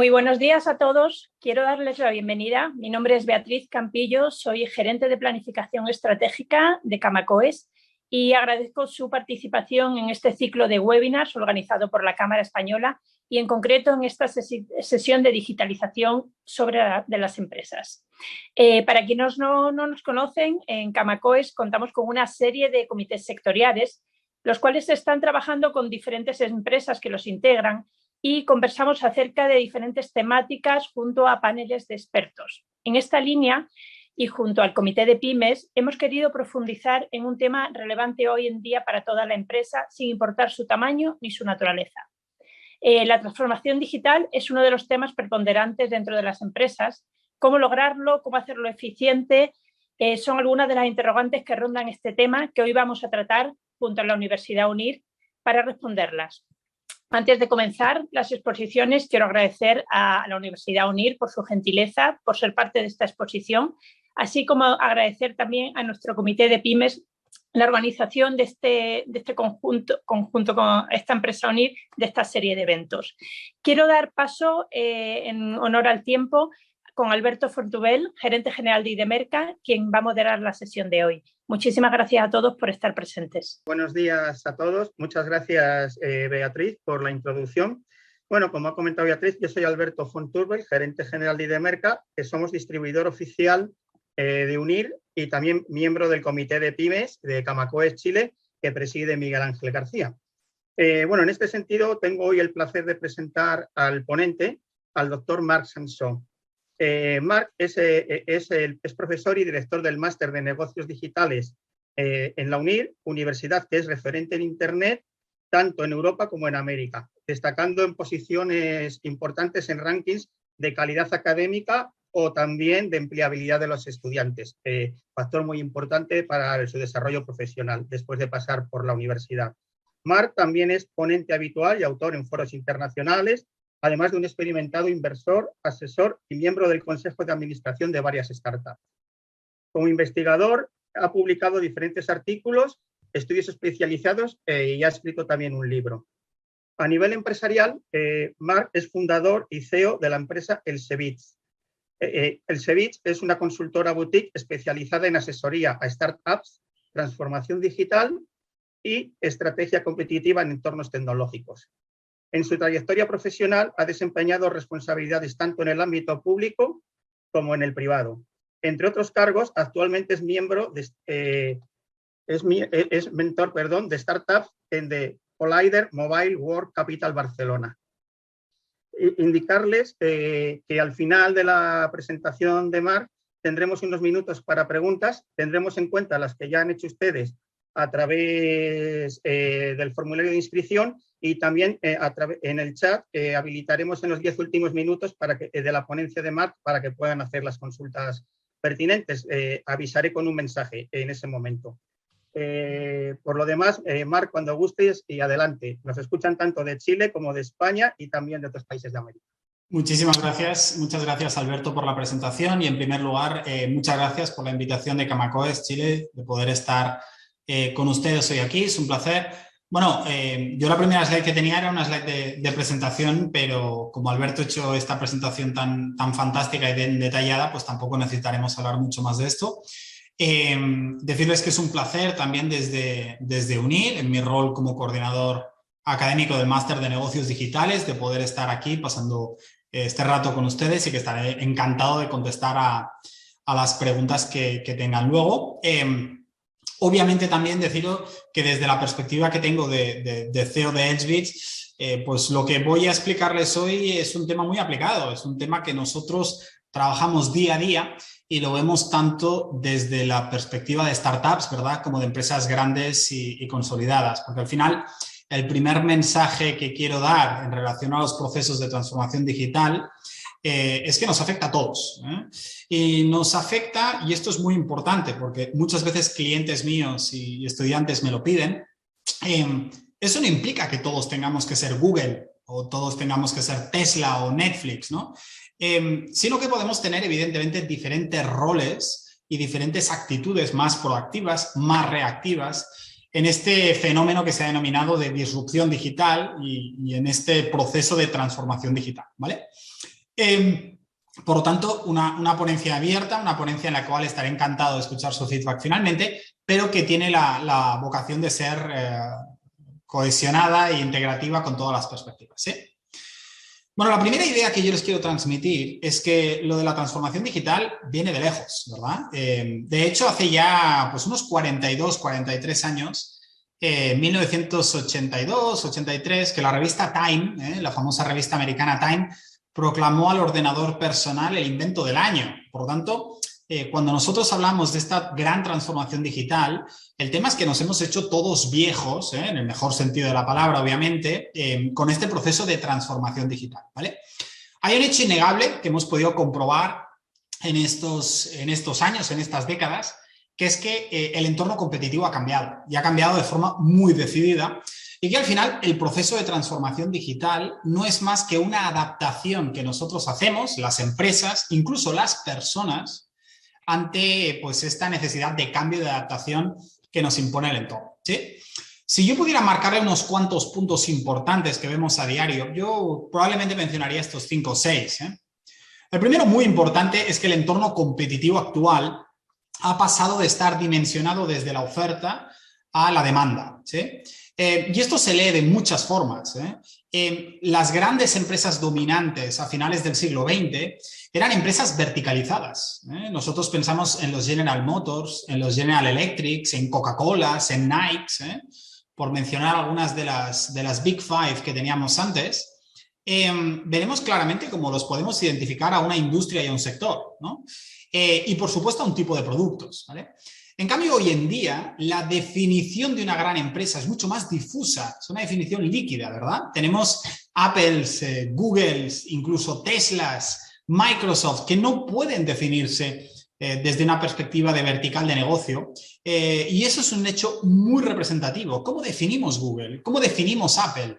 Muy buenos días a todos. Quiero darles la bienvenida. Mi nombre es Beatriz Campillo, soy gerente de planificación estratégica de Camacoes y agradezco su participación en este ciclo de webinars organizado por la Cámara Española y en concreto en esta sesión de digitalización de las empresas. Para quienes no nos conocen, en Camacoes contamos con una serie de comités sectoriales, los cuales están trabajando con diferentes empresas que los integran y conversamos acerca de diferentes temáticas junto a paneles de expertos. En esta línea y junto al Comité de Pymes hemos querido profundizar en un tema relevante hoy en día para toda la empresa sin importar su tamaño ni su naturaleza. La transformación digital es uno de los temas preponderantes dentro de las empresas. ¿Cómo lograrlo? ¿Cómo hacerlo eficiente? Son algunas de las interrogantes que rondan este tema que hoy vamos a tratar junto a la Universidad UNIR para responderlas. Antes de comenzar las exposiciones, quiero agradecer a la Universidad UNIR por su gentileza, por ser parte de esta exposición, así como agradecer también a nuestro Comité de Pymes la organización de este conjunto con esta empresa UNIR de esta serie de eventos. Quiero dar paso, en honor al tiempo, con Alberto Fontubel, gerente general de IDEMERCA, quien va a moderar la sesión de hoy. Muchísimas gracias a todos por estar presentes. Buenos días a todos. Muchas gracias, Beatriz, por la introducción. Bueno, como ha comentado Beatriz, yo soy Alberto Fontubel, gerente general de IDEMERCA, que somos distribuidor oficial de UNIR y también miembro del Comité de Pymes de Camacoes Chile, que preside Miguel Ángel García. Bueno, en este sentido, tengo hoy el placer de presentar al ponente, al doctor Marc Sansó. Marc es profesor y director del Máster de Negocios Digitales en la UNIR, universidad que es referente en Internet, tanto en Europa como en América, destacando en posiciones importantes en rankings de calidad académica o también de empleabilidad de los estudiantes, factor muy importante para su desarrollo profesional después de pasar por la universidad. Marc también es ponente habitual y autor en foros internacionales, además de un experimentado inversor, asesor y miembro del Consejo de Administración de varias startups. Como investigador, ha publicado diferentes artículos, estudios especializados y ha escrito también un libro. A nivel empresarial, Marc es fundador y CEO de la empresa Elsevich. Elsevich es una consultora boutique especializada en asesoría a startups, transformación digital y estrategia competitiva en entornos tecnológicos. En su trayectoria profesional ha desempeñado responsabilidades tanto en el ámbito público como en el privado. Entre otros cargos, actualmente es mentor de startups en The Collider Mobile World Capital Barcelona. Indicarles que al final de la presentación de Marc tendremos unos minutos para preguntas, tendremos en cuenta las que ya han hecho ustedes a través del formulario de inscripción y también en el chat habilitaremos en los 10 últimos minutos de la ponencia de Marc para que puedan hacer las consultas pertinentes. Avisaré con un mensaje en ese momento. Por lo demás, Marc, cuando gustes y adelante. Nos escuchan tanto de Chile como de España y también de otros países de América. Muchísimas gracias. Muchas gracias, Alberto, por la presentación y, en primer lugar, muchas gracias por la invitación de Camacoes Chile de poder estar con ustedes hoy aquí. Es un placer. Bueno, yo la primera slide que tenía era una slide de presentación, pero como Alberto ha hecho esta presentación tan fantástica y detallada, pues tampoco necesitaremos hablar mucho más de esto. Decirles que es un placer también desde UNIR, en mi rol como coordinador académico del Máster de Negocios Digitales, de poder estar aquí pasando este rato con ustedes y que estaré encantado de contestar a las preguntas que tengan luego. Obviamente también deciros que desde la perspectiva que tengo de CEO de Elsevich, pues lo que voy a explicarles hoy es un tema muy aplicado, es un tema que nosotros trabajamos día a día y lo vemos tanto desde la perspectiva de startups, ¿verdad?, como de empresas grandes y consolidadas, porque al final el primer mensaje que quiero dar en relación a los procesos de transformación digital es que nos afecta a todos, y nos afecta, y esto es muy importante porque muchas veces clientes míos y estudiantes me lo piden, eso no implica que todos tengamos que ser Google o todos tengamos que ser Tesla o Netflix, ¿no? Sino que podemos tener evidentemente diferentes roles y diferentes actitudes más proactivas, más reactivas en este fenómeno que se ha denominado de disrupción digital y en este proceso de transformación digital, ¿vale? Por lo tanto, una ponencia abierta, una ponencia en la cual estaré encantado de escuchar su feedback finalmente, pero que tiene la vocación de ser cohesionada e integrativa con todas las perspectivas, ¿sí? Bueno, la primera idea que yo les quiero transmitir es que lo de la transformación digital viene de lejos, ¿verdad? De hecho, hace ya pues, unos 42, 43 años, 1982, 83, que la revista Time, la famosa revista americana Time, proclamó al ordenador personal el invento del año. Por lo tanto, cuando nosotros hablamos de esta gran transformación digital, el tema es que nos hemos hecho todos viejos, en el mejor sentido de la palabra, obviamente, con este proceso de transformación digital, ¿vale? Hay un hecho innegable que hemos podido comprobar en estos años, en estas décadas, que es que el entorno competitivo ha cambiado, y ha cambiado de forma muy decidida, y que al final el proceso de transformación digital no es más que una adaptación que nosotros hacemos, las empresas, incluso las personas, ante pues, esta necesidad de cambio y de adaptación que nos impone el entorno, ¿sí? Si yo pudiera marcarle unos cuantos puntos importantes que vemos a diario, yo probablemente mencionaría estos 5 o 6. El primero, muy importante, es que el entorno competitivo actual ha pasado de estar dimensionado desde la oferta a la demanda, ¿sí? Y esto se lee de muchas formas. Las grandes empresas dominantes a finales del siglo XX eran empresas verticalizadas. Nosotros pensamos en los General Motors, en los General Electrics, en Coca-Cola, en Nike, por mencionar algunas de las Big Five que teníamos antes. Veremos claramente cómo los podemos identificar a una industria y a un sector, ¿no? Y por supuesto a un tipo de productos, ¿vale? En cambio, hoy en día, la definición de una gran empresa es mucho más difusa, es una definición líquida, ¿verdad? Tenemos Apples, Googles, incluso Teslas, Microsoft, que no pueden definirse desde una perspectiva de vertical de negocio, y eso es un hecho muy representativo. ¿Cómo definimos Google? ¿Cómo definimos Apple?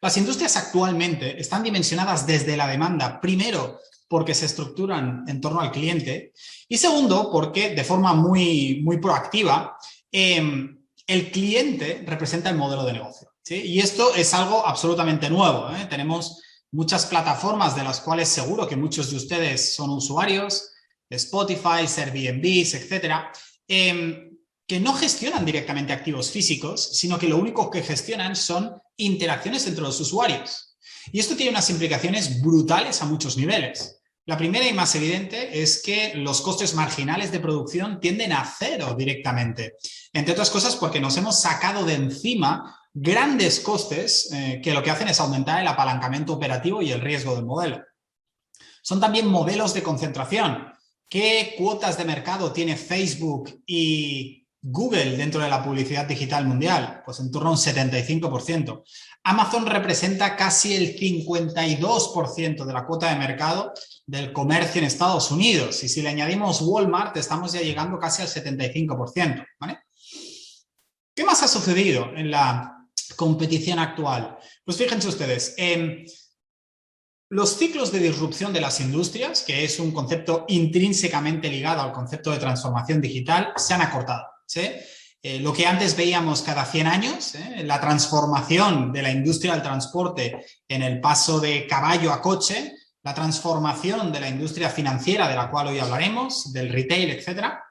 Las industrias actualmente están dimensionadas desde la demanda, primero, porque se estructuran en torno al cliente, y segundo, porque de forma muy, muy proactiva, el cliente representa el modelo de negocio, ¿sí? Y esto es algo absolutamente nuevo, ¿eh? Tenemos muchas plataformas de las cuales seguro que muchos de ustedes son usuarios, Spotify, Airbnb, etcétera, que no gestionan directamente activos físicos, sino que lo único que gestionan son interacciones entre los usuarios. Y esto tiene unas implicaciones brutales a muchos niveles. La primera y más evidente es que los costes marginales de producción tienden a cero directamente. Entre otras cosas porque nos hemos sacado de encima grandes costes que lo que hacen es aumentar el apalancamiento operativo y el riesgo del modelo. Son también modelos de concentración. ¿Qué cuotas de mercado tiene Facebook y Google dentro de la publicidad digital mundial? Pues en torno a un 75%. Amazon representa casi el 52% de la cuota de mercado del comercio en Estados Unidos. Y si le añadimos Walmart, estamos ya llegando casi al 75%, ¿vale? ¿Qué más ha sucedido en la competición actual? Pues fíjense ustedes, los ciclos de disrupción de las industrias, que es un concepto intrínsecamente ligado al concepto de transformación digital, se han acortado, ¿sí? Lo que antes veíamos cada 100 años, la transformación de la industria del transporte en el paso de caballo a coche, la transformación de la industria financiera, de la cual hoy hablaremos, del retail, etcétera,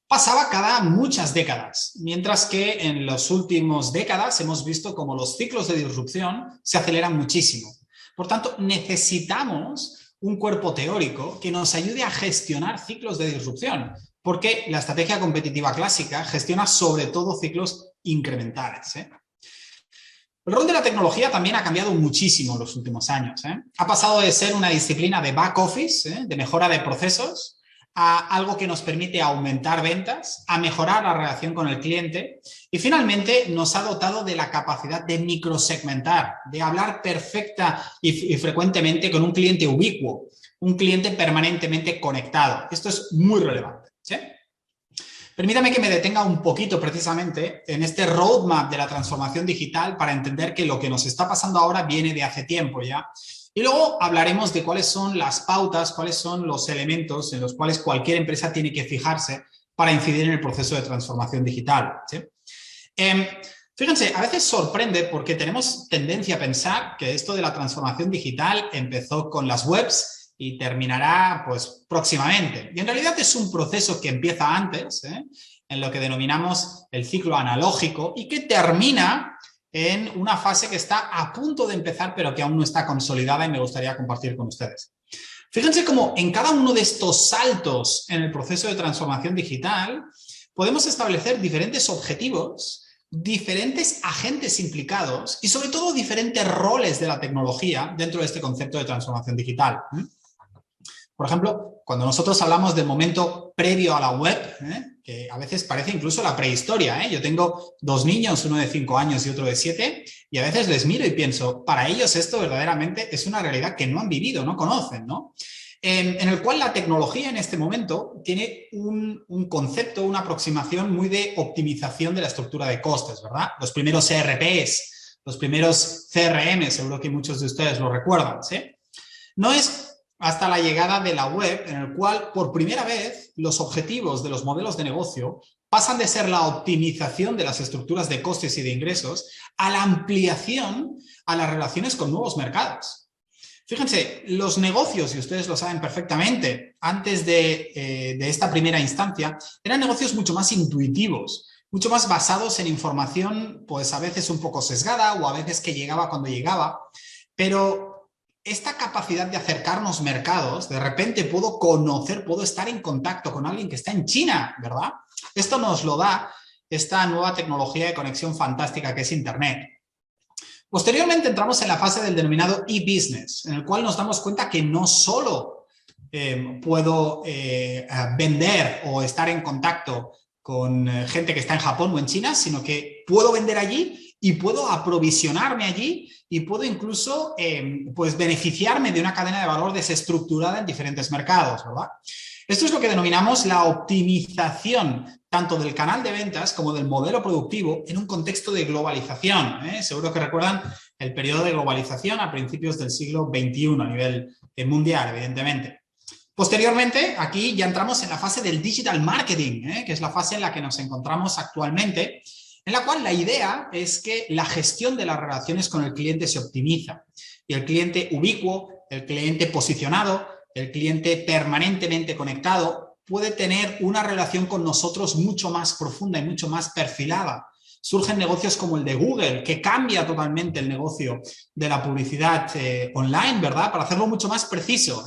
pasaba cada muchas décadas, mientras que en las últimas décadas hemos visto cómo los ciclos de disrupción se aceleran muchísimo. Por tanto, necesitamos un cuerpo teórico que nos ayude a gestionar ciclos de disrupción, porque la estrategia competitiva clásica gestiona sobre todo ciclos incrementales. El rol de la tecnología también ha cambiado muchísimo en los últimos años. Ha pasado de ser una disciplina de back office, de mejora de procesos, a algo que nos permite aumentar ventas, a mejorar la relación con el cliente y finalmente nos ha dotado de la capacidad de microsegmentar, de hablar perfecta y frecuentemente con un cliente ubicuo, un cliente permanentemente conectado. Esto es muy relevante, ¿sí? Permítame que me detenga un poquito precisamente en este roadmap de la transformación digital para entender que lo que nos está pasando ahora viene de hace tiempo ya. Y luego hablaremos de cuáles son las pautas, cuáles son los elementos en los cuales cualquier empresa tiene que fijarse para incidir en el proceso de transformación digital, ¿sí? Fíjense, a veces sorprende porque tenemos tendencia a pensar que esto de la transformación digital empezó con las webs y terminará pues próximamente. Y en realidad es un proceso que empieza antes, en lo que denominamos el ciclo analógico y que termina en una fase que está a punto de empezar pero que aún no está consolidada y me gustaría compartir con ustedes. Fíjense cómo en cada uno de estos saltos en el proceso de transformación digital podemos establecer diferentes objetivos, diferentes agentes implicados y sobre todo diferentes roles de la tecnología dentro de este concepto de transformación digital. Por ejemplo, cuando nosotros hablamos del momento previo a la web, que a veces parece incluso la prehistoria, yo tengo 2 niños, uno de 5 años y otro de 7, y a veces les miro y pienso, para ellos esto verdaderamente es una realidad que no han vivido, no conocen, ¿no? En el cual la tecnología en este momento tiene un concepto, una aproximación muy de optimización de la estructura de costes, ¿verdad? Los primeros ERPs, los primeros CRM, seguro que muchos de ustedes lo recuerdan, ¿sí? No es hasta la llegada de la web, en el cual por primera vez los objetivos de los modelos de negocio pasan de ser la optimización de las estructuras de costes y de ingresos a la ampliación a las relaciones con nuevos mercados. Fíjense, los negocios, y ustedes lo saben perfectamente, antes de esta primera instancia, eran negocios mucho más intuitivos, mucho más basados en información, pues a veces un poco sesgada o a veces que llegaba cuando llegaba, pero esta capacidad de acercarnos mercados, de repente puedo conocer, puedo estar en contacto con alguien que está en China, ¿verdad? Esto nos lo da esta nueva tecnología de conexión fantástica que es Internet. Posteriormente entramos en la fase del denominado e-business, en el cual nos damos cuenta que no solo puedo vender o estar en contacto con gente que está en Japón o en China, sino que puedo vender allí y puedo aprovisionarme allí y puedo incluso pues beneficiarme de una cadena de valor desestructurada en diferentes mercados, ¿verdad? Esto es lo que denominamos la optimización tanto del canal de ventas como del modelo productivo en un contexto de globalización. Seguro que recuerdan el periodo de globalización a principios del siglo XXI a nivel mundial, evidentemente. Posteriormente, aquí ya entramos en la fase del digital marketing, que es la fase en la que nos encontramos actualmente, en la cual la idea es que la gestión de las relaciones con el cliente se optimiza y el cliente ubicuo, el cliente posicionado, el cliente permanentemente conectado puede tener una relación con nosotros mucho más profunda y mucho más perfilada. Surgen negocios como el de Google, que cambia totalmente el negocio de la publicidad online, ¿verdad? Para hacerlo mucho más preciso.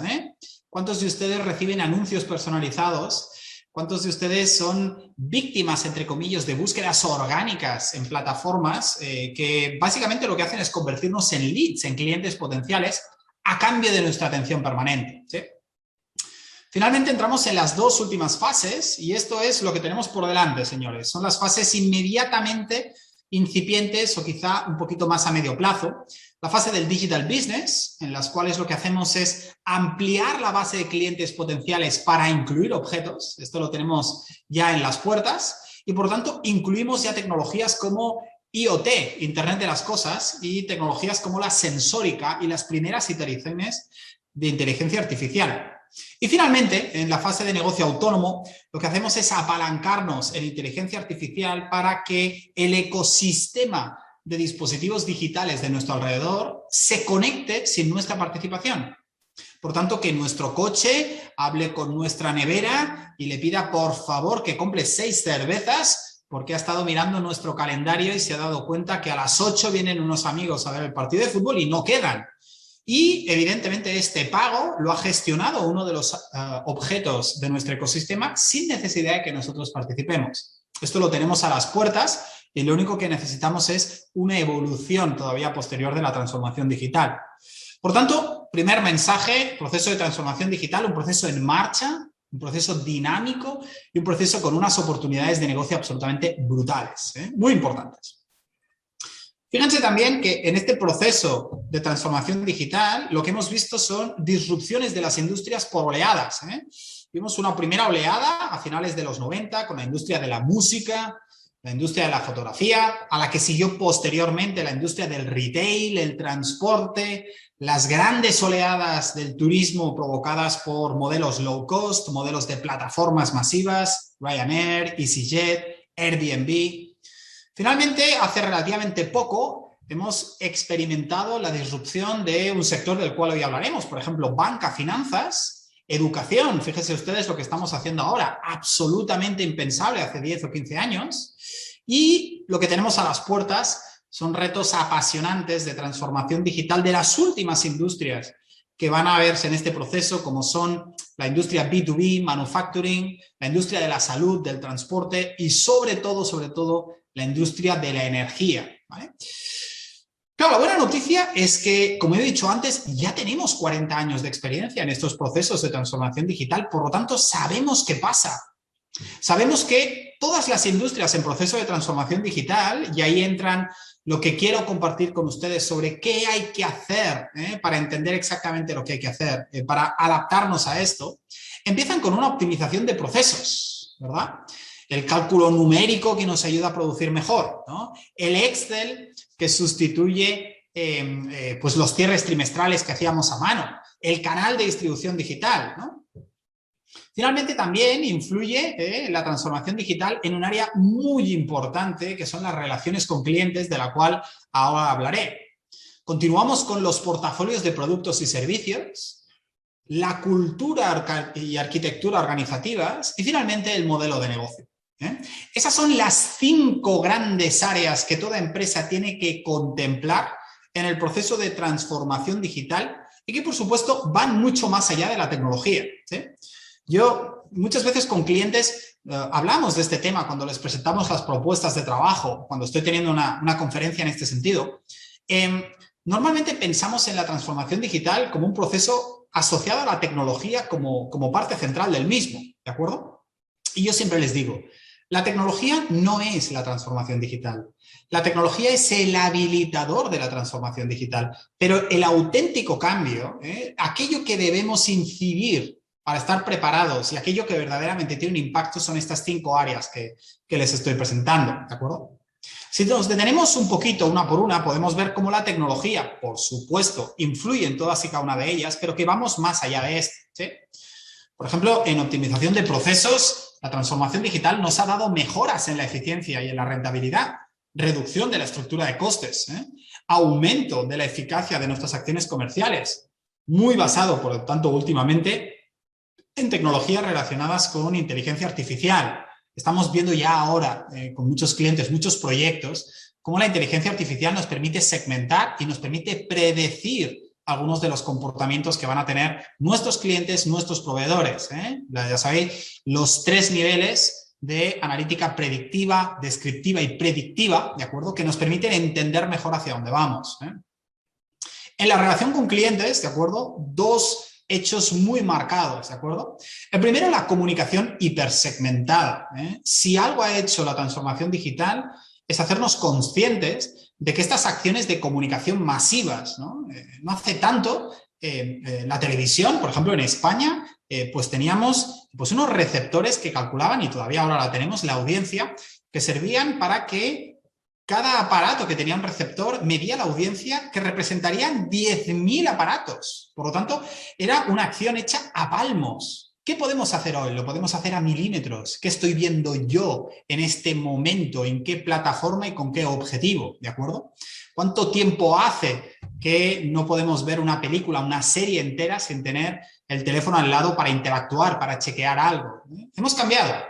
¿Cuántos de ustedes reciben anuncios personalizados? ¿Cuántos de ustedes son víctimas, entre comillas, de búsquedas orgánicas en plataformas que básicamente lo que hacen es convertirnos en leads, en clientes potenciales, a cambio de nuestra atención permanente? ¿Sí? Finalmente entramos en las 2 últimas fases y esto es lo que tenemos por delante, señores. Son las fases inmediatamente incipientes o quizá un poquito más a medio plazo. La fase del digital business, en las cuales lo que hacemos es ampliar la base de clientes potenciales para incluir objetos. Esto lo tenemos ya en las puertas y por tanto incluimos ya tecnologías como IoT, Internet de las Cosas, y tecnologías como la sensórica y las primeras iteraciones de inteligencia artificial. Y finalmente, en la fase de negocio autónomo, lo que hacemos es apalancarnos en inteligencia artificial para que el ecosistema de dispositivos digitales de nuestro alrededor se conecte sin nuestra participación. Por tanto, que nuestro coche hable con nuestra nevera y le pida por favor que compre 6 cervezas porque ha estado mirando nuestro calendario y se ha dado cuenta que a las 8 vienen unos amigos a ver el partido de fútbol y no quedan. Y evidentemente este pago lo ha gestionado uno de los objetos de nuestro ecosistema sin necesidad de que nosotros participemos. Esto lo tenemos a las puertas y lo único que necesitamos es una evolución todavía posterior de la transformación digital. Por tanto, primer mensaje, proceso de transformación digital, un proceso en marcha, un proceso dinámico y un proceso con unas oportunidades de negocio absolutamente brutales, muy importantes. Fíjense también que en este proceso de transformación digital lo que hemos visto son disrupciones de las industrias por oleadas. Vimos una primera oleada a finales de los 90 con la industria de la música, la industria de la fotografía, a la que siguió posteriormente la industria del retail, el transporte, las grandes oleadas del turismo provocadas por modelos low cost, modelos de plataformas masivas, Ryanair, EasyJet, Airbnb. Finalmente, hace relativamente poco hemos experimentado la disrupción de un sector del cual hoy hablaremos, por ejemplo, banca, finanzas, educación. Fíjense ustedes lo que estamos haciendo ahora, absolutamente impensable hace 10 o 15 años. Y lo que tenemos a las puertas son retos apasionantes de transformación digital de las últimas industrias que van a verse en este proceso, como son la industria B2B, manufacturing, la industria de la salud, del transporte y sobre todo, la industria de la energía, ¿vale? Claro, la buena noticia es que, como he dicho antes, ya tenemos 40 años de experiencia en estos procesos de transformación digital, por lo tanto, sabemos qué pasa. Sabemos que todas las industrias en proceso de transformación digital, y ahí entran lo que quiero compartir con ustedes sobre qué hay que hacer para entender exactamente lo que hay que hacer, para adaptarnos a esto, empiezan con una optimización de procesos, ¿verdad? El cálculo numérico que nos ayuda a producir mejor, ¿no? El Excel que sustituye pues los cierres trimestrales que hacíamos a mano, el canal de distribución digital, ¿no? Finalmente, también influye la transformación digital en un área muy importante, que son las relaciones con clientes, de la cual ahora hablaré. Continuamos con los portafolios de productos y servicios, la cultura y arquitectura organizativas y, finalmente, el modelo de negocio. Esas son las 5 grandes áreas que toda empresa tiene que contemplar en el proceso de transformación digital y que, por supuesto, van mucho más allá de la tecnología, ¿sí? Yo muchas veces con clientes hablamos de este tema cuando les presentamos las propuestas de trabajo, cuando estoy teniendo una conferencia en este sentido. Normalmente pensamos en la transformación digital como un proceso asociado a la tecnología como parte central del mismo, ¿de acuerdo? Y yo siempre les digo, la tecnología no es la transformación digital. La tecnología es el habilitador de la transformación digital, pero el auténtico cambio, aquello que debemos incidir para estar preparados y aquello que verdaderamente tiene un impacto son estas 5 áreas que les estoy presentando, ¿de acuerdo? Si nos detenemos un poquito una por una, podemos ver cómo la tecnología, por supuesto, influye en todas y cada una de ellas, pero que vamos más allá de esto, ¿sí? Por ejemplo, en optimización de procesos, la transformación digital nos ha dado mejoras en la eficiencia y en la rentabilidad, reducción de la estructura de costes, aumento de la eficacia de nuestras acciones comerciales, muy basado, por lo tanto, últimamente, en tecnologías relacionadas con inteligencia artificial. Estamos viendo ya ahora con muchos clientes, muchos proyectos, cómo la inteligencia artificial nos permite segmentar y nos permite predecir algunos de los comportamientos que van a tener nuestros clientes, nuestros proveedores. Ya sabéis, los 3 niveles de analítica predictiva, descriptiva y predictiva, ¿de acuerdo? Que nos permiten entender mejor hacia dónde vamos. En la relación con clientes, ¿de acuerdo? 2 hechos muy marcados, ¿de acuerdo? El primero, la comunicación hipersegmentada. Si algo ha hecho la transformación digital es hacernos conscientes de que estas acciones de comunicación masivas, no hace tanto, la televisión, por ejemplo, en España, pues teníamos pues unos receptores que calculaban, y todavía ahora la tenemos, la audiencia, que servían para que cada aparato que tenía un receptor medía la audiencia que representarían 10.000 aparatos. Por lo tanto, era una acción hecha a palmos. ¿Qué podemos hacer hoy? Lo podemos hacer a milímetros. ¿Qué estoy viendo yo en este momento? ¿En qué plataforma y con qué objetivo? ¿De acuerdo? ¿Cuánto tiempo hace que no podemos ver una película, una serie entera sin tener el teléfono al lado para interactuar, para chequear algo? Hemos cambiado.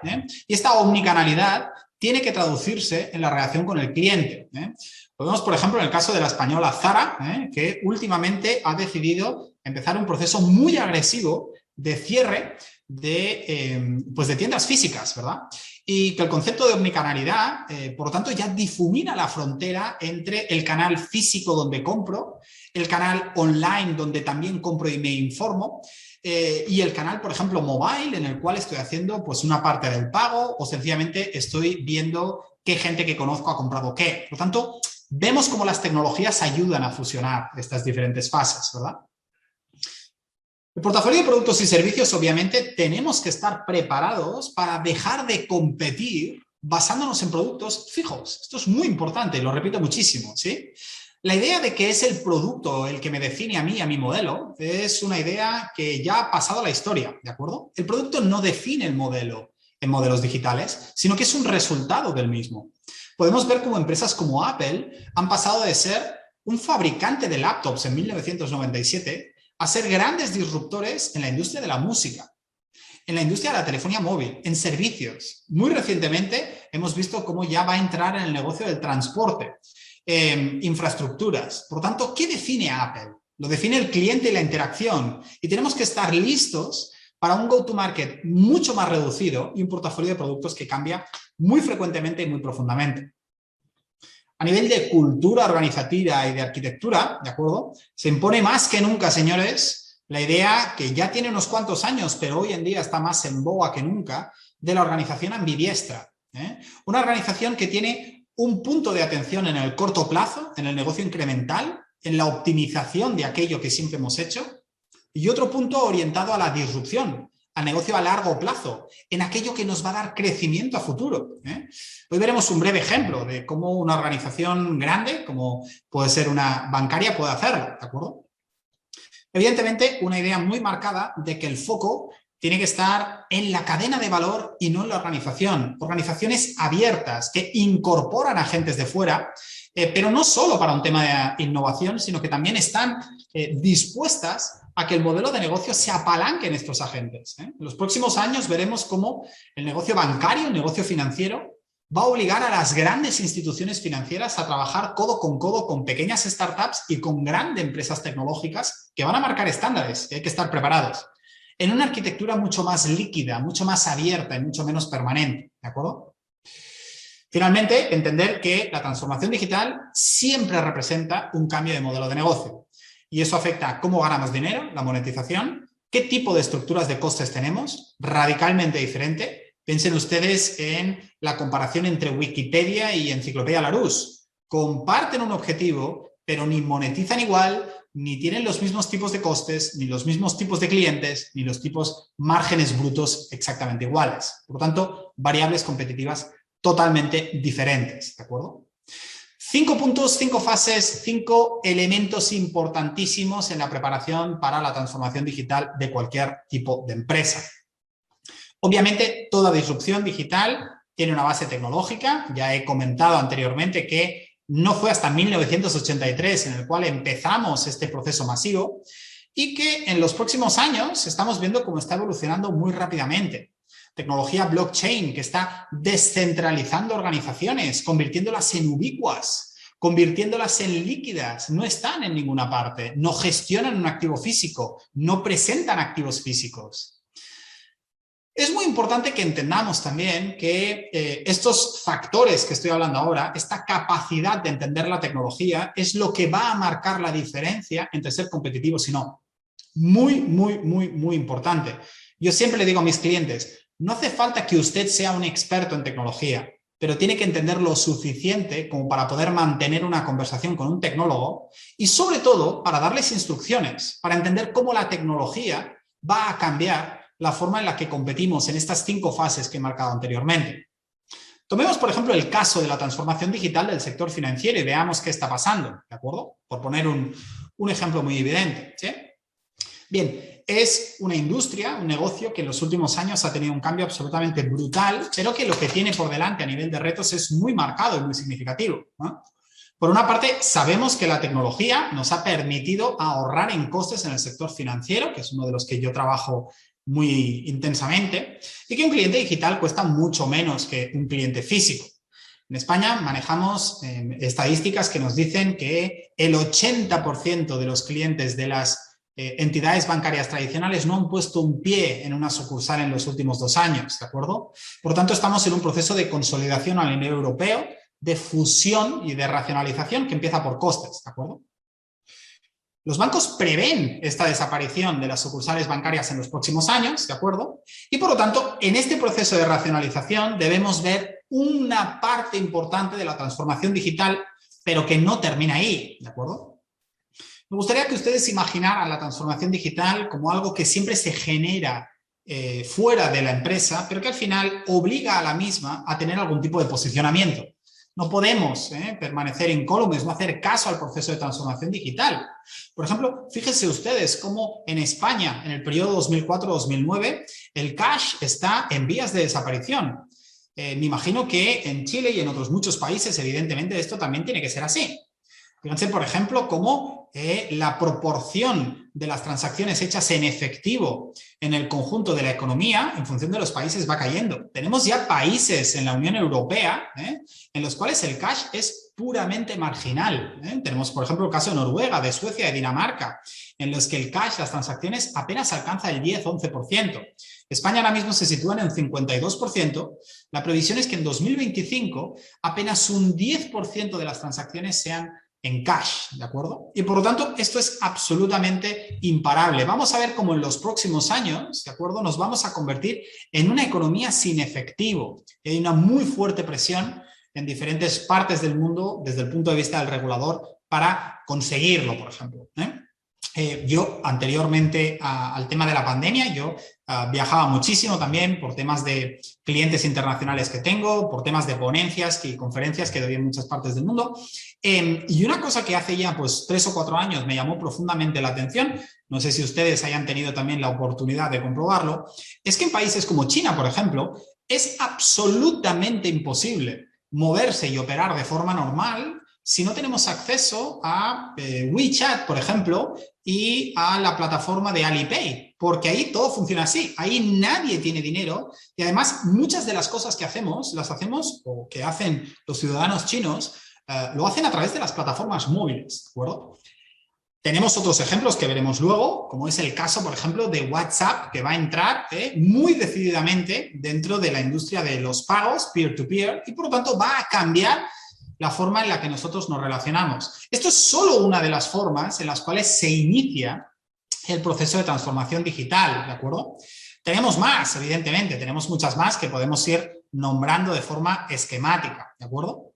Y esta omnicanalidad tiene que traducirse en la relación con el cliente. Lo vemos, por ejemplo, en el caso de la española Zara, que últimamente ha decidido empezar un proceso muy agresivo de cierre de tiendas físicas, ¿verdad? Y que el concepto de omnicanalidad, por lo tanto, ya difumina la frontera entre el canal físico donde compro, el canal online donde también compro y me informo, y el canal, por ejemplo, mobile, en el cual estoy haciendo pues una parte del pago o sencillamente estoy viendo qué gente que conozco ha comprado qué. Por lo tanto, vemos cómo las tecnologías ayudan a fusionar estas diferentes fases, ¿verdad? El portafolio de productos y servicios, obviamente, tenemos que estar preparados para dejar de competir basándonos en productos fijos. Esto es muy importante y lo repito muchísimo, ¿sí? La idea de que es el producto el que me define a mí, a mi modelo, es una idea que ya ha pasado a la historia, ¿de acuerdo? El producto no define el modelo en modelos digitales, sino que es un resultado del mismo. podemos ver cómo empresas como Apple han pasado de ser un fabricante de laptops en 1997 a ser grandes disruptores en la industria de la música, en la industria de la telefonía móvil, en servicios. Muy recientemente hemos visto cómo ya va a entrar en el negocio del transporte, infraestructuras. Por tanto, ¿qué define a Apple? Lo define el cliente y la interacción. Y tenemos que estar listos para un go-to-market mucho más reducido y un portafolio de productos que cambia muy frecuentemente y muy profundamente. A nivel de cultura organizativa y de arquitectura, ¿de acuerdo? Se impone más que nunca, señores, la idea que ya tiene unos cuantos años, pero hoy en día está más en boga que nunca, de la organización ambidiestra. Una organización que tiene un punto de atención en el corto plazo, en el negocio incremental, en la optimización de aquello que siempre hemos hecho, y otro punto orientado a la disrupción, al negocio a largo plazo, en aquello que nos va a dar crecimiento a futuro. Hoy veremos un breve ejemplo de cómo una organización grande, como puede ser una bancaria, puede hacerlo, ¿de acuerdo? Evidentemente, una idea muy marcada de que el foco tiene que estar en la cadena de valor y no en la organización. Organizaciones abiertas que incorporan agentes de fuera, pero no solo para un tema de innovación, sino que también están dispuestas a que el modelo de negocio se apalanque en estos agentes. En los próximos años veremos cómo el negocio bancario, el negocio financiero, va a obligar a las grandes instituciones financieras a trabajar codo con pequeñas startups y con grandes empresas tecnológicas que van a marcar estándares, que hay que estar preparados, en una arquitectura mucho más líquida, mucho más abierta y mucho menos permanente, ¿de acuerdo? Finalmente, entender que la transformación digital siempre representa un cambio de modelo de negocio. Y eso afecta a cómo ganamos dinero, la monetización, qué tipo de estructuras de costes tenemos, radicalmente diferente. Piensen ustedes en la comparación entre Wikipedia y Enciclopedia Larousse. Comparten un objetivo, pero ni monetizan igual, ni tienen los mismos tipos de costes, ni los mismos tipos de clientes, ni los tipos márgenes brutos exactamente iguales. Por lo tanto, variables competitivas totalmente diferentes, ¿de acuerdo? 5 puntos, 5 fases, 5 elementos importantísimos en la preparación para la transformación digital de cualquier tipo de empresa. Obviamente, toda disrupción digital tiene una base tecnológica. Ya he comentado anteriormente que no fue hasta 1983 en el cual empezamos este proceso masivo y que en los próximos años estamos viendo cómo está evolucionando muy rápidamente. Tecnología blockchain que está descentralizando organizaciones, convirtiéndolas en ubicuas, convirtiéndolas en líquidas. No están en ninguna parte, no gestionan un activo físico, no presentan activos físicos. Es muy importante que entendamos también que estos factores que estoy hablando ahora, esta capacidad de entender la tecnología, es lo que va a marcar la diferencia entre ser competitivos y no. Muy, muy, muy, muy importante. Yo siempre le digo a mis clientes, no hace falta que usted sea un experto en tecnología, pero tiene que entender lo suficiente como para poder mantener una conversación con un tecnólogo y sobre todo para darles instrucciones, para entender cómo la tecnología va a cambiar la forma en la que competimos en estas 5 fases que he marcado anteriormente. Tomemos, por ejemplo, el caso de la transformación digital del sector financiero y veamos qué está pasando, ¿de acuerdo? Por poner un ejemplo muy evidente, ¿sí? Bien, es una industria, un negocio que en los últimos años ha tenido un cambio absolutamente brutal, pero que lo que tiene por delante a nivel de retos es muy marcado y muy significativo, ¿no? Por una parte, sabemos que la tecnología nos ha permitido ahorrar en costes en el sector financiero, que es uno de los que yo trabajo muy intensamente, y que un cliente digital cuesta mucho menos que un cliente físico. En España manejamos estadísticas que nos dicen que el 80% de los clientes de las entidades bancarias tradicionales no han puesto un pie en una sucursal en los últimos 2 años, ¿de acuerdo? Por tanto, estamos en un proceso de consolidación a nivel europeo, de fusión y de racionalización que empieza por costes, ¿de acuerdo? Los bancos prevén esta desaparición de las sucursales bancarias en los próximos años, ¿de acuerdo? Y por lo tanto, en este proceso de racionalización debemos ver una parte importante de la transformación digital, pero que no termina ahí, ¿de acuerdo? Me gustaría que ustedes imaginaran la transformación digital como algo que siempre se genera fuera de la empresa, pero que al final obliga a la misma a tener algún tipo de posicionamiento. No podemos permanecer incólumes, no hacer caso al proceso de transformación digital. Por ejemplo, fíjense ustedes cómo en España, en el periodo 2004-2009, el cash está en vías de desaparición. me imagino que en Chile y en otros muchos países, evidentemente, esto también tiene que ser así. Fíjense, por ejemplo, cómo la proporción de las transacciones hechas en efectivo en el conjunto de la economía, en función de los países, va cayendo. Tenemos ya países en la Unión Europea en los cuales el cash es puramente marginal. Tenemos, por ejemplo, el caso de Noruega, de Suecia, de Dinamarca, en los que el cash, las transacciones, apenas alcanza el 10-11%. España ahora mismo se sitúa en un 52%. La previsión es que en 2025 apenas un 10% de las transacciones sean en cash, ¿de acuerdo? Y por lo tanto, esto es absolutamente imparable. Vamos a ver cómo en los próximos años, ¿de acuerdo?, nos vamos a convertir en una economía sin efectivo. Hay una muy fuerte presión en diferentes partes del mundo desde el punto de vista del regulador para conseguirlo, por ejemplo. Yo, anteriormente al tema de la pandemia, yo viajaba muchísimo también por temas de clientes internacionales que tengo, por temas de ponencias y conferencias que doy en muchas partes del mundo. Y una cosa que hace ya pues 3 o 4 años me llamó profundamente la atención, no sé si ustedes hayan tenido también la oportunidad de comprobarlo, es que en países como China, por ejemplo, es absolutamente imposible moverse y operar de forma normal si no tenemos acceso a WeChat, por ejemplo, y a la plataforma de Alipay, porque ahí todo funciona así, ahí nadie tiene dinero y además muchas de las cosas que hacemos, las hacemos o que hacen los ciudadanos chinos, lo hacen a través de las plataformas móviles, ¿de acuerdo? Tenemos otros ejemplos que veremos luego, como es el caso, por ejemplo, de WhatsApp, que va a entrar muy decididamente dentro de la industria de los pagos peer-to-peer y por lo tanto va a cambiar la forma en la que nosotros nos relacionamos. Esto es solo una de las formas en las cuales se inicia el proceso de transformación digital, ¿de acuerdo? Tenemos más, evidentemente, tenemos muchas más que podemos ir nombrando de forma esquemática, ¿de acuerdo?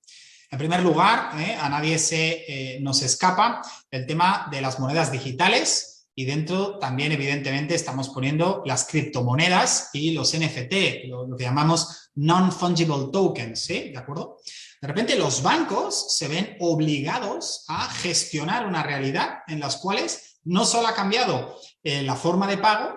En primer lugar, a nadie nos escapa el tema de las monedas digitales y dentro también, evidentemente, estamos poniendo las criptomonedas y los NFT, lo que llamamos non-fungible tokens, ¿sí? ¿De acuerdo? De repente los bancos se ven obligados a gestionar una realidad en las cuales no solo ha cambiado la forma de pago,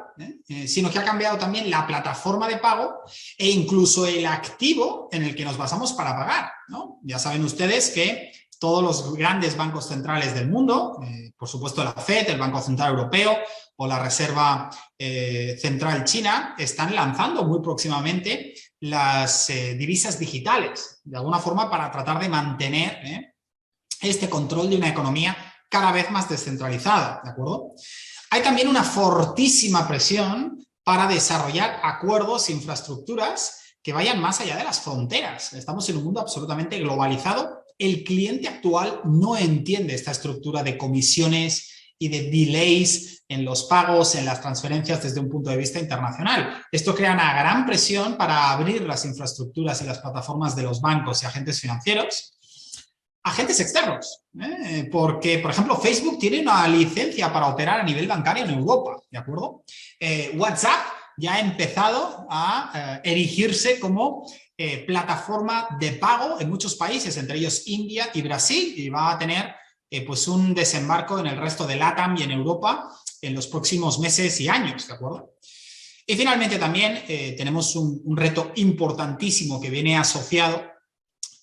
sino que ha cambiado también la plataforma de pago e incluso el activo en el que nos basamos para pagar, ¿no? Ya saben ustedes que todos los grandes bancos centrales del mundo, por supuesto la FED, el Banco Central Europeo o la Reserva Central China, están lanzando muy próximamente las divisas digitales, de alguna forma para tratar de mantener este control de una economía cada vez más descentralizada, ¿de acuerdo? Hay también una fortísima presión para desarrollar acuerdos e infraestructuras que vayan más allá de las fronteras. Estamos en un mundo absolutamente globalizado. El cliente actual no entiende esta estructura de comisiones y de delays en los pagos, en las transferencias desde un punto de vista internacional. Esto crea una gran presión para abrir las infraestructuras y las plataformas de los bancos y agentes financieros. Agentes externos, porque, por ejemplo, Facebook tiene una licencia para operar a nivel bancario en Europa, ¿de acuerdo? WhatsApp ya ha empezado a erigirse como plataforma de pago en muchos países, entre ellos India y Brasil, y va a tener pues un desembarco en el resto de LATAM y en Europa en los próximos meses y años, ¿de acuerdo? Y finalmente también tenemos un reto importantísimo que viene asociado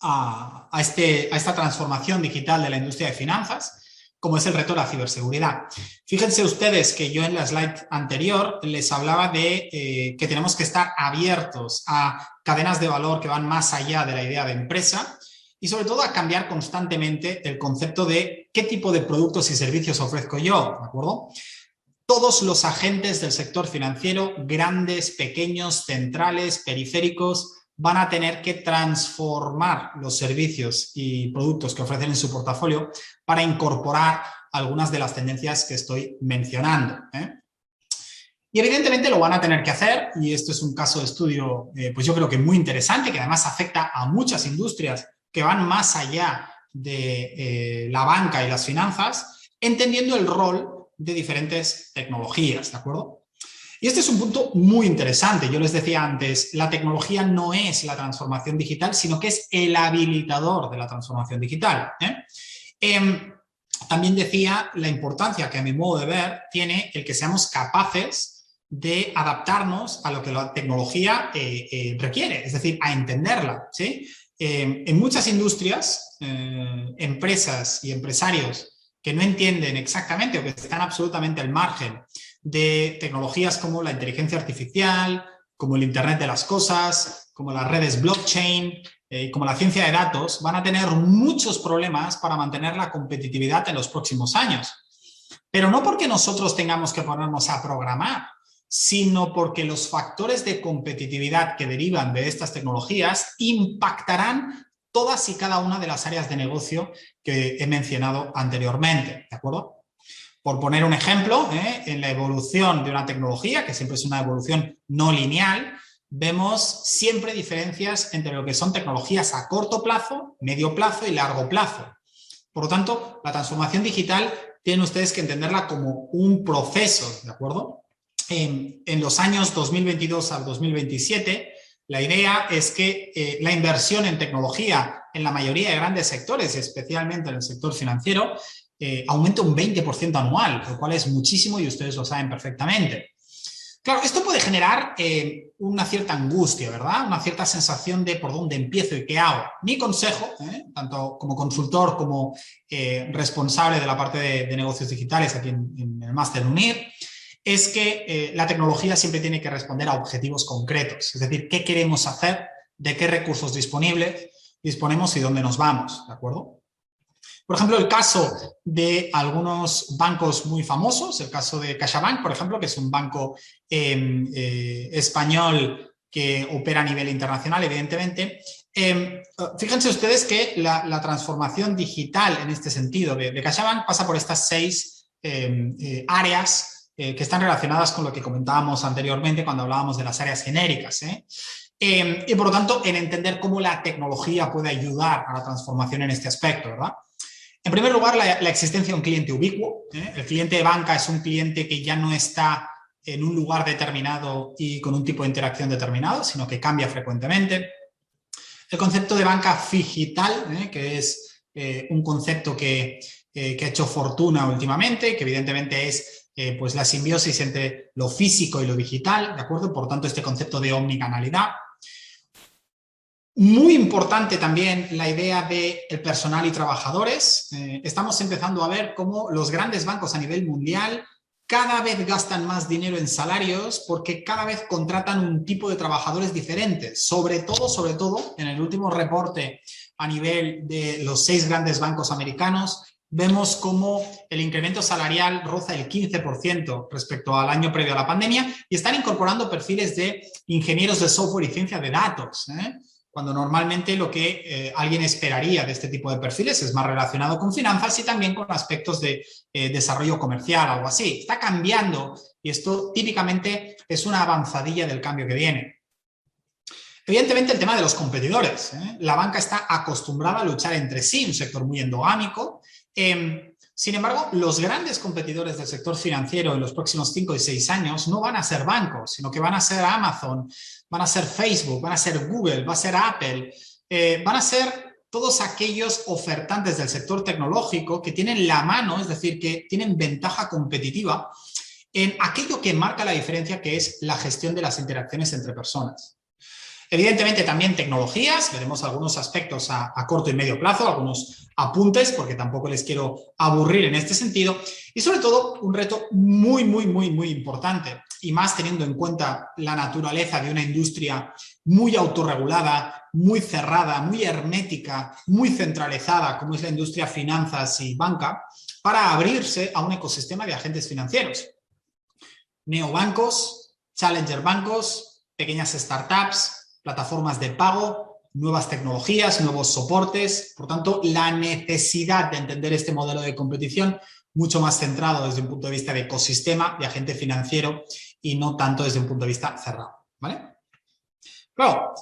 a esta transformación digital de la industria de finanzas, como es el reto de la ciberseguridad. Fíjense ustedes que yo en la slide anterior les hablaba de que tenemos que estar abiertos a cadenas de valor que van más allá de la idea de empresa y sobre todo a cambiar constantemente el concepto de qué tipo de productos y servicios ofrezco yo, ¿de acuerdo? Todos los agentes del sector financiero, grandes, pequeños, centrales, periféricos, van a tener que transformar los servicios y productos que ofrecen en su portafolio para incorporar algunas de las tendencias que estoy mencionando. Y evidentemente lo van a tener que hacer, y esto es un caso de estudio, pues yo creo que muy interesante, que además afecta a muchas industrias que van más allá de la banca y las finanzas, entendiendo el rol de diferentes tecnologías, ¿de acuerdo? Y este es un punto muy interesante. Yo les decía antes, la tecnología no es la transformación digital, sino que es el habilitador de la transformación digital. También decía la importancia que a mi modo de ver tiene el que seamos capaces de adaptarnos a lo que la tecnología requiere, es decir, a entenderla, ¿sí? En muchas industrias, empresas y empresarios que no entienden exactamente o que están absolutamente al margen de tecnologías como la inteligencia artificial, como el Internet de las cosas, como las redes blockchain, como la ciencia de datos, van a tener muchos problemas para mantener la competitividad en los próximos años. Pero no porque nosotros tengamos que ponernos a programar, sino porque los factores de competitividad que derivan de estas tecnologías impactarán todas y cada una de las áreas de negocio que he mencionado anteriormente, ¿de acuerdo? Por poner un ejemplo, en la evolución de una tecnología, que siempre es una evolución no lineal, vemos siempre diferencias entre lo que son tecnologías a corto plazo, medio plazo y largo plazo. Por lo tanto, la transformación digital tienen ustedes que entenderla como un proceso, ¿de acuerdo? En los años 2022 al 2027, la idea es que la inversión en tecnología en la mayoría de grandes sectores, especialmente en el sector financiero, aumente un 20% anual, lo cual es muchísimo y ustedes lo saben perfectamente. Claro, esto puede generar una cierta angustia, ¿verdad? Una cierta sensación de por dónde empiezo y qué hago. Mi consejo, tanto como consultor como responsable de la parte de negocios digitales aquí en el Máster UNIR, es que la tecnología siempre tiene que responder a objetivos concretos. Es decir, qué queremos hacer, de qué recursos disponemos y dónde nos vamos, ¿de acuerdo? Por ejemplo, el caso de algunos bancos muy famosos, el caso de CaixaBank, por ejemplo, que es un banco español que opera a nivel internacional, evidentemente. Fíjense ustedes que la transformación digital en este sentido de CaixaBank pasa por estas 6 áreas que están relacionadas con lo que comentábamos anteriormente cuando hablábamos de las áreas genéricas, y por lo tanto, en entender cómo la tecnología puede ayudar a la transformación en este aspecto, ¿verdad? En primer lugar, la existencia de un cliente ubicuo. El cliente de banca es un cliente que ya no está en un lugar determinado y con un tipo de interacción determinado, sino que cambia frecuentemente. El concepto de banca digital, que es un concepto que ha hecho fortuna últimamente, que evidentemente es pues la simbiosis entre lo físico y lo digital, ¿de acuerdo? Por tanto, este concepto de omnicanalidad. Muy importante también la idea del personal y trabajadores. Estamos empezando a ver cómo los grandes bancos a nivel mundial cada vez gastan más dinero en salarios porque cada vez contratan un tipo de trabajadores diferentes. Sobre todo, en el último reporte a nivel de los 6 grandes bancos americanos, vemos cómo el incremento salarial roza el 15% respecto al año previo a la pandemia y están incorporando perfiles de ingenieros de software y ciencia de datos, cuando normalmente lo que alguien esperaría de este tipo de perfiles es más relacionado con finanzas y también con aspectos de desarrollo comercial, algo así. Está cambiando y esto típicamente es una avanzadilla del cambio que viene. Evidentemente el tema de los competidores. La banca está acostumbrada a luchar entre sí, un sector muy endogámico. Sin embargo, los grandes competidores del sector financiero en los próximos 5 y 6 años no van a ser bancos, sino que van a ser Amazon, van a ser Facebook, van a ser Google, va a ser Apple, van a ser todos aquellos ofertantes del sector tecnológico que tienen la mano, es decir, que tienen ventaja competitiva en aquello que marca la diferencia, que es la gestión de las interacciones entre personas. Evidentemente también tecnologías, veremos algunos aspectos a corto y medio plazo, algunos apuntes, porque tampoco les quiero aburrir en este sentido, y sobre todo un reto muy importante, y más teniendo en cuenta la naturaleza de una industria muy autorregulada, muy cerrada, muy hermética, muy centralizada, como es la industria finanzas y banca, para abrirse a un ecosistema de agentes financieros. Neobancos, challenger bancos, pequeñas startups, plataformas de pago, nuevas tecnologías, nuevos soportes. Por tanto, la necesidad de entender este modelo de competición mucho más centrado desde un punto de vista de ecosistema, de agente financiero y no tanto desde un punto de vista cerrado, ¿vale? Claro,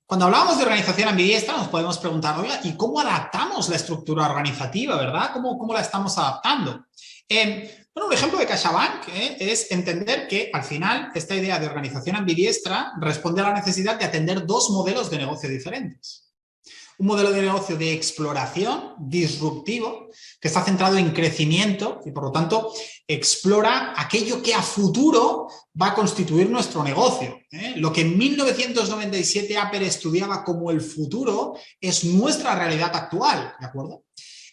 cuando hablábamos de organización ambidiestra nos podemos preguntar, oiga, ¿y cómo adaptamos la estructura organizativa, verdad? ¿Cómo la estamos adaptando? Bueno, un ejemplo de CaixaBank es entender que al final esta idea de organización ambidiestra responde a la necesidad de atender 2 modelos de negocio diferentes. Un modelo de negocio de exploración disruptivo que está centrado en crecimiento y, por lo tanto, explora aquello que a futuro va a constituir nuestro negocio. Lo que en 1997 Apple estudiaba como el futuro es nuestra realidad actual, ¿de acuerdo?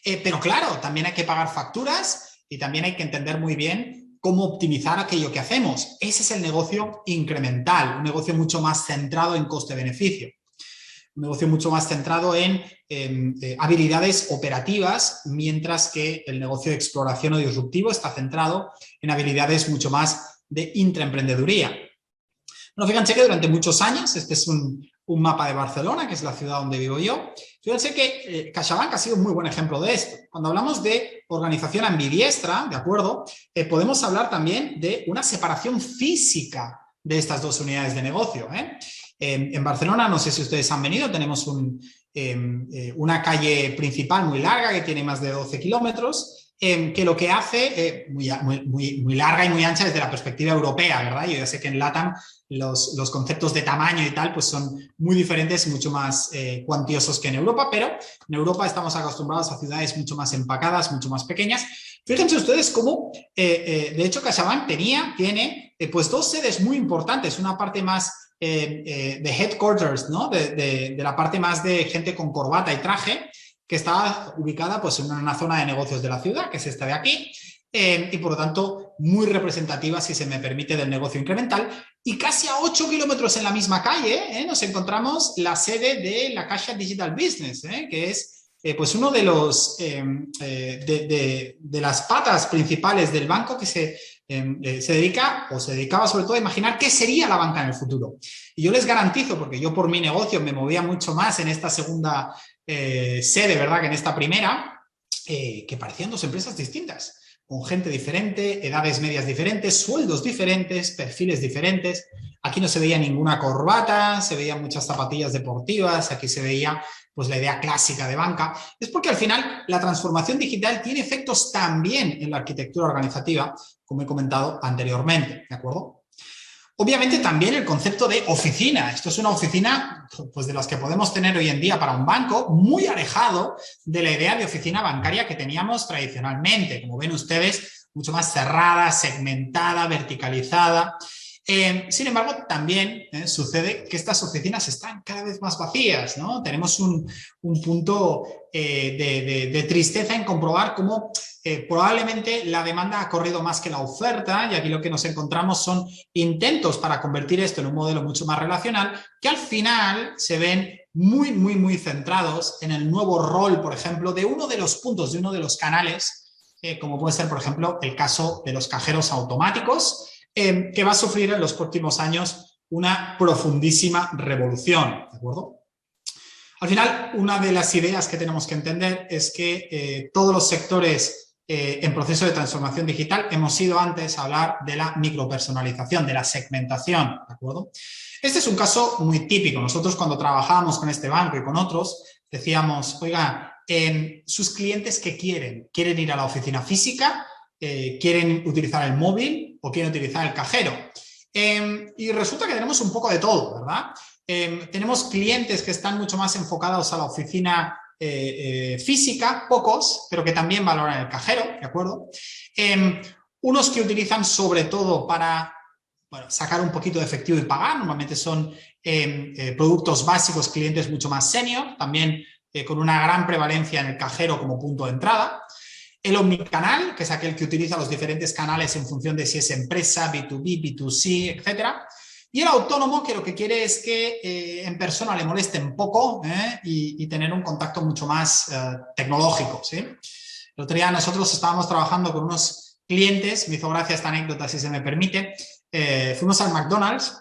Pero claro, también hay que pagar facturas y también hay que entender muy bien cómo optimizar aquello que hacemos. Ese es el negocio incremental, un negocio mucho más centrado en coste-beneficio. Un negocio mucho más centrado en habilidades operativas, mientras que el negocio de exploración o disruptivo está centrado en habilidades mucho más de intraemprendeduría. Bueno, fíjense que durante muchos años, este es un mapa de Barcelona, que es la ciudad donde vivo yo, fíjense que CaixaBank ha sido un muy buen ejemplo de esto. Cuando hablamos de organización ambidiestra, ¿de acuerdo? Podemos hablar también de una separación física de estas dos unidades de negocio, en Barcelona, no sé si ustedes han venido, tenemos una calle principal muy larga que tiene más de 12 kilómetros, que lo que hace, muy larga y muy ancha desde la perspectiva europea, ¿verdad? Yo ya sé que en LATAM los conceptos de tamaño y tal pues son muy diferentes y mucho más cuantiosos que en Europa, pero en Europa estamos acostumbrados a ciudades mucho más empacadas, mucho más pequeñas. Fíjense ustedes cómo, de hecho, CaixaBank tiene pues dos sedes muy importantes, una parte más de headquarters, ¿no? de la parte más de gente con corbata y traje, que está ubicada pues, en una zona de negocios de la ciudad, que es esta de aquí, y por lo tanto muy representativa, si se me permite, del negocio incremental. Y casi a 8 kilómetros en la misma calle nos encontramos la sede de la Caixa Digital Business, que es pues uno de los de las patas principales del banco que se dedicaba sobre todo a imaginar qué sería la banca en el futuro. Y yo les garantizo, porque yo por mi negocio me movía mucho más en esta segunda sede, ¿verdad?, que en esta primera, que parecían dos empresas distintas, con gente diferente, edades medias diferentes, sueldos diferentes, perfiles diferentes. Aquí no se veía ninguna corbata, se veían muchas zapatillas deportivas, aquí se veía pues la idea clásica de banca. Es porque al final la transformación digital tiene efectos también en la arquitectura organizativa, como he comentado anteriormente, ¿de acuerdo? Obviamente también el concepto de oficina. Esto es una oficina pues, de las que podemos tener hoy en día para un banco, muy alejado de la idea de oficina bancaria que teníamos tradicionalmente. Como ven ustedes, mucho más cerrada, segmentada, verticalizada. Sin embargo, también sucede que estas oficinas están cada vez más vacías, ¿no? Tenemos un punto de tristeza en comprobar cómo probablemente la demanda ha corrido más que la oferta, y aquí lo que nos encontramos son intentos para convertir esto en un modelo mucho más relacional, que al final se ven muy centrados en el nuevo rol, por ejemplo, de uno de los puntos, de uno de los canales, como puede ser, por ejemplo, el caso de los cajeros automáticos, que va a sufrir en los próximos años una profundísima revolución, ¿de acuerdo? Al final, una de las ideas que tenemos que entender es que todos los sectores en proceso de transformación digital hemos ido antes a hablar de la micropersonalización, de la segmentación, ¿de acuerdo? Este es un caso muy típico. Nosotros cuando trabajábamos con este banco y con otros decíamos, oiga, sus clientes ¿qué quieren? ¿Quieren ir a la oficina física? ¿Quieren utilizar el móvil o quieren utilizar el cajero? Y resulta que tenemos un poco de todo, ¿verdad? Tenemos clientes que están mucho más enfocados a la oficina física, pocos, pero que también valoran el cajero, ¿de acuerdo? Unos que utilizan sobre todo para sacar un poquito de efectivo y pagar, normalmente son productos básicos, clientes mucho más senior, también con una gran prevalencia en el cajero como punto de entrada. El omnicanal, que es aquel que utiliza los diferentes canales en función de si es empresa, B2B, B2C, etc. Y el autónomo, que lo que quiere es que en persona le molesten poco y tener un contacto mucho más tecnológico, ¿sí? El otro día nosotros estábamos trabajando con unos clientes, me hizo gracia esta anécdota si se me permite, fuimos al McDonald's,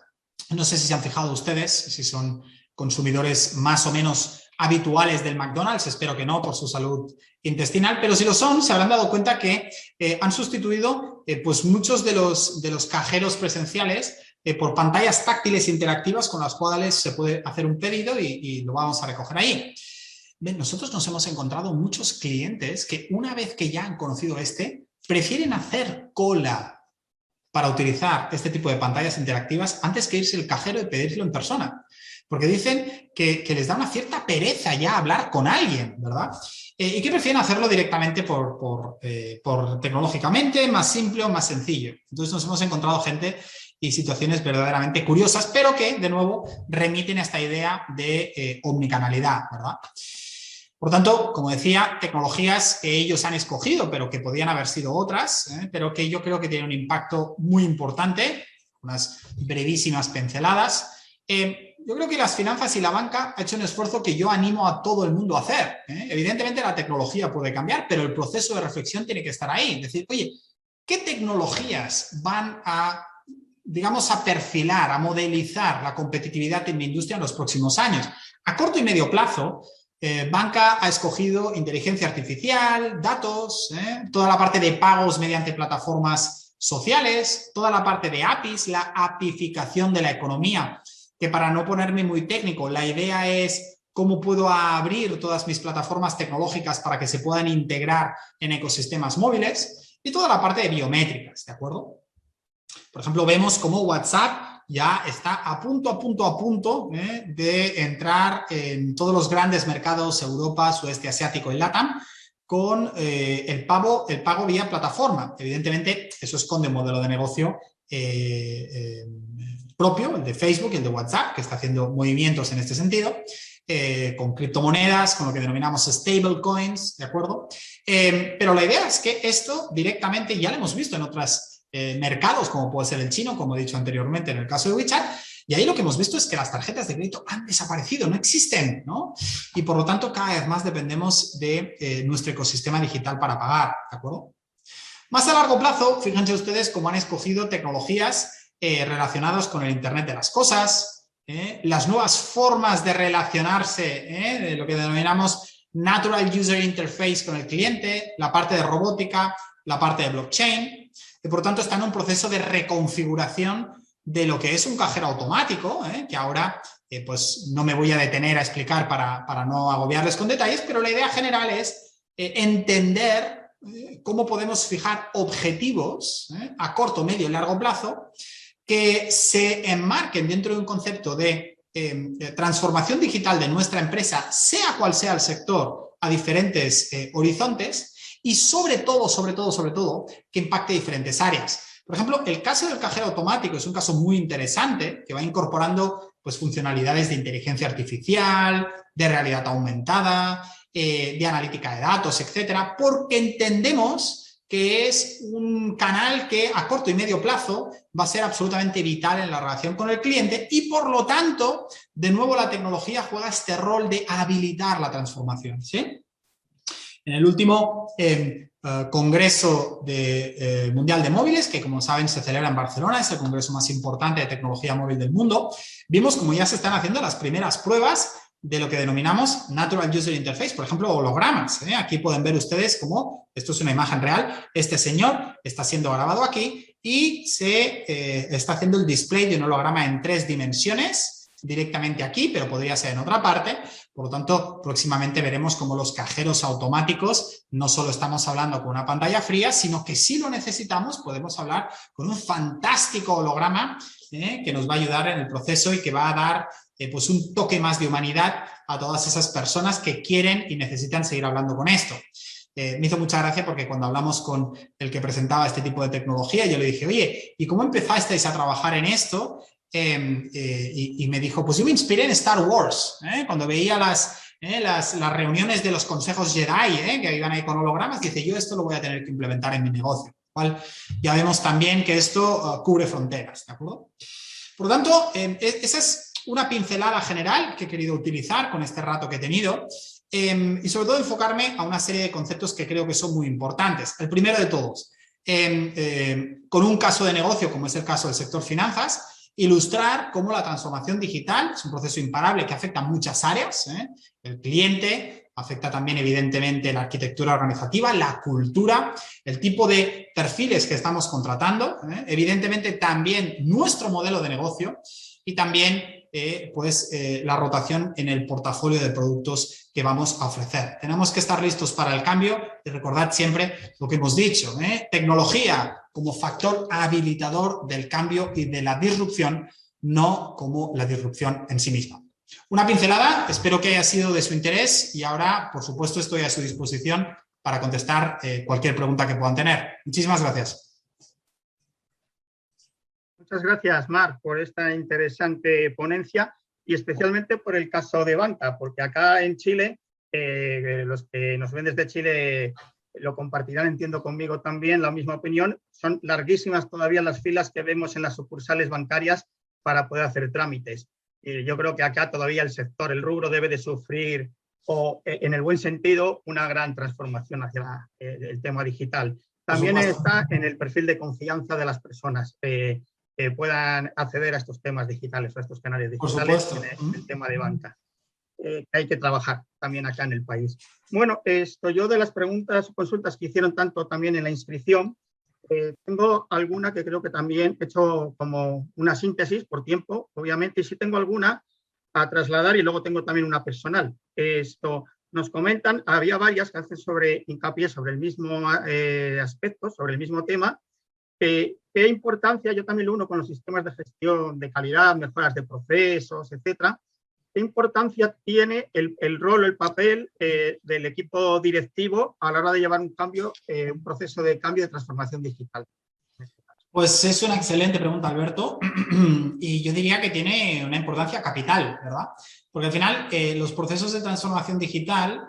no sé si se han fijado ustedes, si son consumidores más o menos habituales del McDonald's, espero que no por su salud intestinal, pero si lo son, se habrán dado cuenta que han sustituido pues muchos de los cajeros presenciales por pantallas táctiles interactivas con las cuales se puede hacer un pedido y lo vamos a recoger ahí. Nosotros nos hemos encontrado muchos clientes que una vez que ya han conocido prefieren hacer cola para utilizar este tipo de pantallas interactivas antes que irse al cajero y pedírselo en persona. porque dicen que les da una cierta pereza ya hablar con alguien, ¿verdad? Y que prefieren hacerlo directamente por tecnológicamente, más simple o más sencillo. Entonces nos hemos encontrado gente y situaciones verdaderamente curiosas, pero que, de nuevo, remiten a esta idea de omnicanalidad, ¿verdad? Por tanto, como decía, tecnologías que ellos han escogido, pero que podían haber sido otras, pero que yo creo que tienen un impacto muy importante, unas brevísimas pinceladas. Yo creo que las finanzas y la banca ha hecho un esfuerzo que yo animo a todo el mundo a hacer. Evidentemente la tecnología puede cambiar, pero el proceso de reflexión tiene que estar ahí. Es decir, oye, ¿qué tecnologías van a, digamos, a perfilar, a modelizar la competitividad en mi industria en los próximos años? A corto y medio plazo, banca ha escogido inteligencia artificial, datos, toda la parte de pagos mediante plataformas sociales, toda la parte de APIs, la apificación de la economía, que para no ponerme muy técnico, la idea es cómo puedo abrir todas mis plataformas tecnológicas para que se puedan integrar en ecosistemas móviles, y toda la parte de biométricas, ¿de acuerdo? Por ejemplo, vemos cómo WhatsApp ya está a punto de entrar en todos los grandes mercados, Europa, sudeste asiático y LATAM, con el pago vía plataforma. Evidentemente, eso esconde un modelo de negocio propio, el de Facebook y el de WhatsApp, que está haciendo movimientos en este sentido, con criptomonedas, con lo que denominamos stablecoins, ¿de acuerdo? Pero la idea es que esto directamente ya lo hemos visto en otros mercados, como puede ser el chino, como he dicho anteriormente en el caso de WeChat, y ahí lo que hemos visto es que las tarjetas de crédito han desaparecido, no existen, ¿no? Y por lo tanto cada vez más dependemos de nuestro ecosistema digital para pagar, ¿de acuerdo? Más a largo plazo, fíjense ustedes cómo han escogido tecnologías relacionadas con el Internet de las cosas, las nuevas formas de relacionarse, de lo que denominamos Natural User Interface con el cliente, la parte de robótica, la parte de blockchain, y por lo tanto está en un proceso de reconfiguración de lo que es un cajero automático, que ahora pues no me voy a detener a explicar para no agobiarles con detalles, pero la idea general es entender cómo podemos fijar objetivos a corto, medio y largo plazo que se enmarquen dentro de un concepto de transformación digital de nuestra empresa, sea cual sea el sector, a diferentes horizontes, y sobre todo, que impacte diferentes áreas. Por ejemplo, el caso del cajero automático es un caso muy interesante que va incorporando pues, funcionalidades de inteligencia artificial, de realidad aumentada, de analítica de datos, etcétera, porque entendemos que es un canal que a corto y medio plazo va a ser absolutamente vital en la relación con el cliente y, por lo tanto, de nuevo la tecnología juega este rol de habilitar la transformación, ¿sí? En el último Congreso Mundial de Móviles, que como saben se celebra en Barcelona, es el congreso más importante de tecnología móvil del mundo, vimos como ya se están haciendo las primeras pruebas de lo que denominamos Natural User Interface, por ejemplo, hologramas. Aquí pueden ver ustedes cómo, esto es una imagen real, este señor está siendo grabado aquí y se está haciendo el display de un holograma en 3 dimensiones, directamente aquí, pero podría ser en otra parte. Por lo tanto, próximamente veremos cómo los cajeros automáticos no solo estamos hablando con una pantalla fría, sino que si lo necesitamos podemos hablar con un fantástico holograma que nos va a ayudar en el proceso y que va a dar pues un toque más de humanidad a todas esas personas que quieren y necesitan seguir hablando con esto. Me hizo mucha gracia porque cuando hablamos con el que presentaba este tipo de tecnología, yo le dije, oye, ¿y cómo empezasteis a trabajar en esto? Y me dijo, pues yo me inspiré en Star Wars, cuando veía las reuniones de los consejos Jedi, que iban ahí con hologramas, dice, yo esto lo voy a tener que implementar en mi negocio. ¿Cual? Ya vemos también que esto cubre fronteras, ¿de acuerdo? Por lo tanto, esa es una pincelada general que he querido utilizar con este rato que he tenido y sobre todo enfocarme a una serie de conceptos que creo que son muy importantes. El primero de todos, con un caso de negocio como es el caso del sector finanzas, ilustrar cómo la transformación digital es un proceso imparable que afecta a muchas áreas, el cliente, afecta también evidentemente la arquitectura organizativa, la cultura, el tipo de perfiles que estamos contratando, evidentemente también nuestro modelo de negocio y también la rotación en el portafolio de productos que vamos a ofrecer. Tenemos que estar listos para el cambio y recordad siempre lo que hemos dicho, tecnología como factor habilitador del cambio y de la disrupción, no como la disrupción en sí misma. Una pincelada, espero que haya sido de su interés y ahora, por supuesto, estoy a su disposición para contestar cualquier pregunta que puedan tener. Muchísimas gracias. Muchas gracias, Marc, por esta interesante ponencia y especialmente por el caso de banca, porque acá en Chile, los que nos ven desde Chile lo compartirán, entiendo, conmigo también la misma opinión, son larguísimas todavía las filas que vemos en las sucursales bancarias para poder hacer trámites. Yo creo que acá todavía el sector, el rubro debe de sufrir, o en el buen sentido, una gran transformación hacia el tema digital. También está en el perfil de confianza de las personas que puedan acceder a estos temas digitales, a estos canales digitales en el tema de banca. Hay que trabajar también acá en el país. Bueno, yo de las preguntas o consultas que hicieron tanto también en la inscripción, tengo alguna que creo que también he hecho como una síntesis por tiempo, obviamente, y sí tengo alguna a trasladar y luego tengo también una personal. Nos comentan, había varias que hacen hincapié sobre el mismo aspecto, sobre el mismo tema. ¿Qué importancia, yo también lo uno con los sistemas de gestión de calidad, mejoras de procesos, etcétera? ¿Qué importancia tiene el rol, el papel del equipo directivo a la hora de llevar un proceso de cambio de transformación digital? Pues es una excelente pregunta, Alberto, y yo diría que tiene una importancia capital, ¿verdad? Porque al final los procesos de transformación digital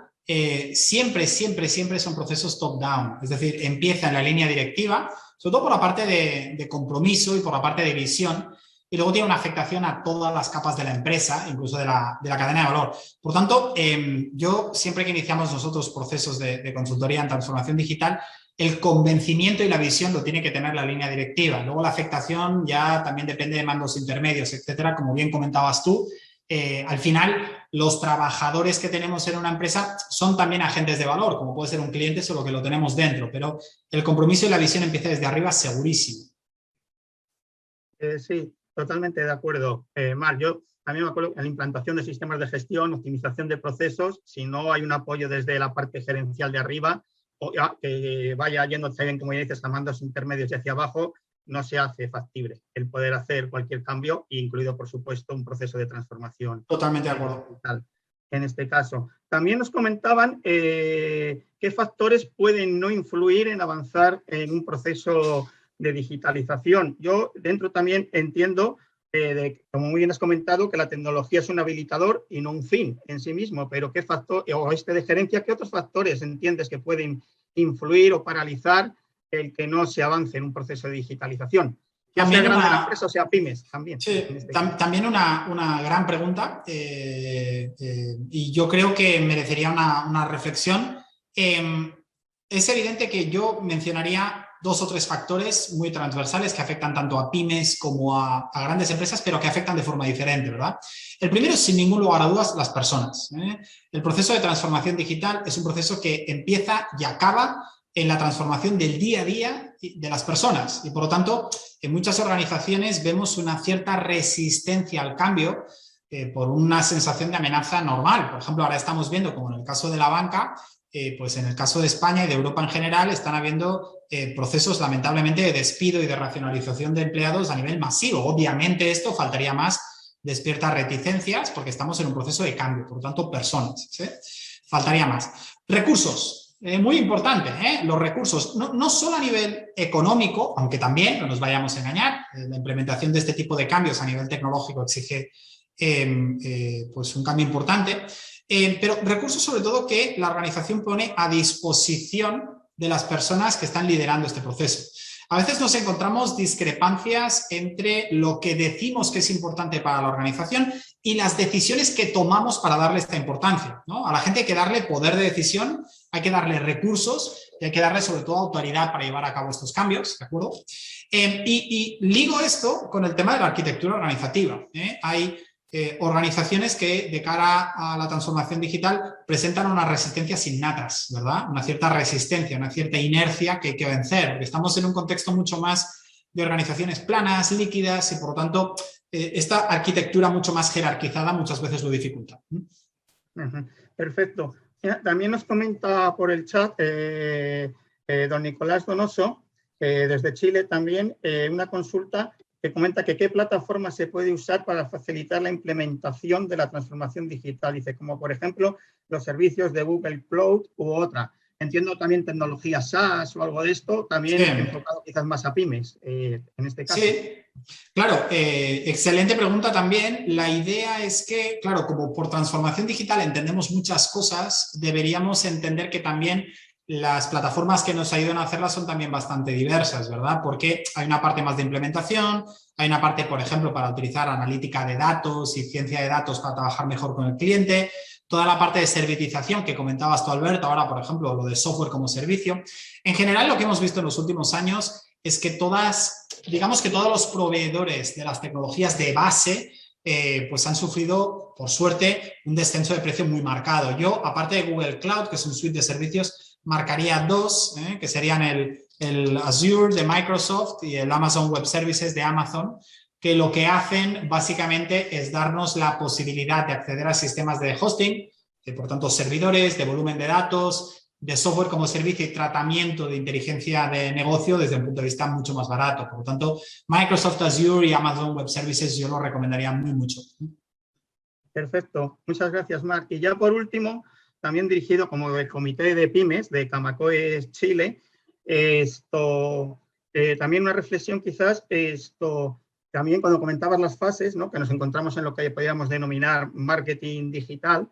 siempre son procesos top-down, es decir, empieza en la línea directiva, sobre todo por la parte de compromiso y por la parte de visión, y luego tiene una afectación a todas las capas de la empresa, incluso de la cadena de valor. Por tanto, yo siempre que iniciamos nosotros procesos de consultoría en transformación digital, el convencimiento y la visión lo tiene que tener la línea directiva. Luego la afectación ya también depende de mandos intermedios, etcétera, como bien comentabas tú. Al final, los trabajadores que tenemos en una empresa son también agentes de valor, como puede ser un cliente, solo que lo tenemos dentro, pero el compromiso y la visión empieza desde arriba segurísimo. Sí, totalmente de acuerdo, Marc. Yo también me acuerdo en la implantación de sistemas de gestión, optimización de procesos, si no hay un apoyo desde la parte gerencial de arriba, o que vaya yendo también, como ya dices, a mandos intermedios y hacia abajo, no se hace factible el poder hacer cualquier cambio, incluido, por supuesto, un proceso de transformación. Totalmente de acuerdo. En este caso. También nos comentaban qué factores pueden no influir en avanzar en un proceso de digitalización. Yo dentro también entiendo, como muy bien has comentado, que la tecnología es un habilitador y no un fin en sí mismo, pero ¿qué factor, o de gerencia, qué otros factores entiendes que pueden influir o paralizar el que no se avance en un proceso de digitalización? Ya sea grande la empresa o sea pymes también. Sí, también una gran pregunta y yo creo que merecería una reflexión. Es evidente que yo mencionaría 2 o 3 factores muy transversales que afectan tanto a pymes como a grandes empresas, pero que afectan de forma diferente, ¿verdad? El primero, sin ningún lugar a dudas, las personas. El proceso de transformación digital es un proceso que empieza y acaba en la transformación del día a día de las personas y, por lo tanto, en muchas organizaciones vemos una cierta resistencia al cambio por una sensación de amenaza normal. Por ejemplo, ahora estamos viendo, como en el caso de la banca, pues en el caso de España y de Europa en general, están habiendo procesos, lamentablemente, de despido y de racionalización de empleados a nivel masivo. Obviamente esto faltaría más, despierta reticencias porque estamos en un proceso de cambio, por lo tanto, personas. ¿Sí? Faltaría más. Recursos. Muy importante, los recursos, no solo a nivel económico, aunque también, no nos vayamos a engañar, la implementación de este tipo de cambios a nivel tecnológico exige pues un cambio importante, pero recursos sobre todo que la organización pone a disposición de las personas que están liderando este proceso. A veces nos encontramos discrepancias entre lo que decimos que es importante para la organización y las decisiones que tomamos para darle esta importancia, ¿no? A la gente hay que darle poder de decisión, hay que darle recursos y hay que darle sobre todo autoridad para llevar a cabo estos cambios, ¿de acuerdo? Y ligo esto con el tema de la arquitectura organizativa. Hay organizaciones que de cara a la transformación digital presentan unas resistencias innatas, ¿verdad? Una cierta resistencia, una cierta inercia que hay que vencer, porque estamos en un contexto mucho más de organizaciones planas, líquidas y por lo tanto esta arquitectura mucho más jerarquizada muchas veces lo dificulta. Perfecto. También nos comenta por el chat don Nicolás Donoso, desde Chile también, una consulta que comenta que qué plataforma se puede usar para facilitar la implementación de la transformación digital. Dice, como por ejemplo, los servicios de Google Cloud u otra. Entiendo también tecnología SaaS o algo de esto, también Sí. enfocado quizás más a pymes, en este caso. Sí, claro, excelente pregunta también. La idea es que, claro, como por transformación digital entendemos muchas cosas, deberíamos entender que también las plataformas que nos ayudan a hacerlas son también bastante diversas, ¿verdad? Porque hay una parte más de implementación, hay una parte, por ejemplo, para utilizar analítica de datos y ciencia de datos para trabajar mejor con el cliente, toda la parte de servitización que comentabas tú, Alberto, ahora, por ejemplo, lo de software como servicio. En general, lo que hemos visto en los últimos años es que digamos que todos los proveedores de las tecnologías de base pues han sufrido, por suerte, un descenso de precio muy marcado. Yo, aparte de Google Cloud, que es un suite de servicios, marcaría dos, que serían el Azure de Microsoft y el Amazon Web Services de Amazon, que lo que hacen básicamente es darnos la posibilidad de acceder a sistemas de hosting, por tanto servidores, de volumen de datos, de software como servicio y tratamiento de inteligencia de negocio desde un punto de vista mucho más barato. Por lo tanto, Microsoft Azure y Amazon Web Services yo lo recomendaría muy mucho. Perfecto. Muchas gracias, Marc. Y ya por último, también dirigido como el Comité de Pymes de Camacoes Chile, también una reflexión quizás, también cuando comentabas las fases, ¿no?, que nos encontramos en lo que podríamos denominar marketing digital.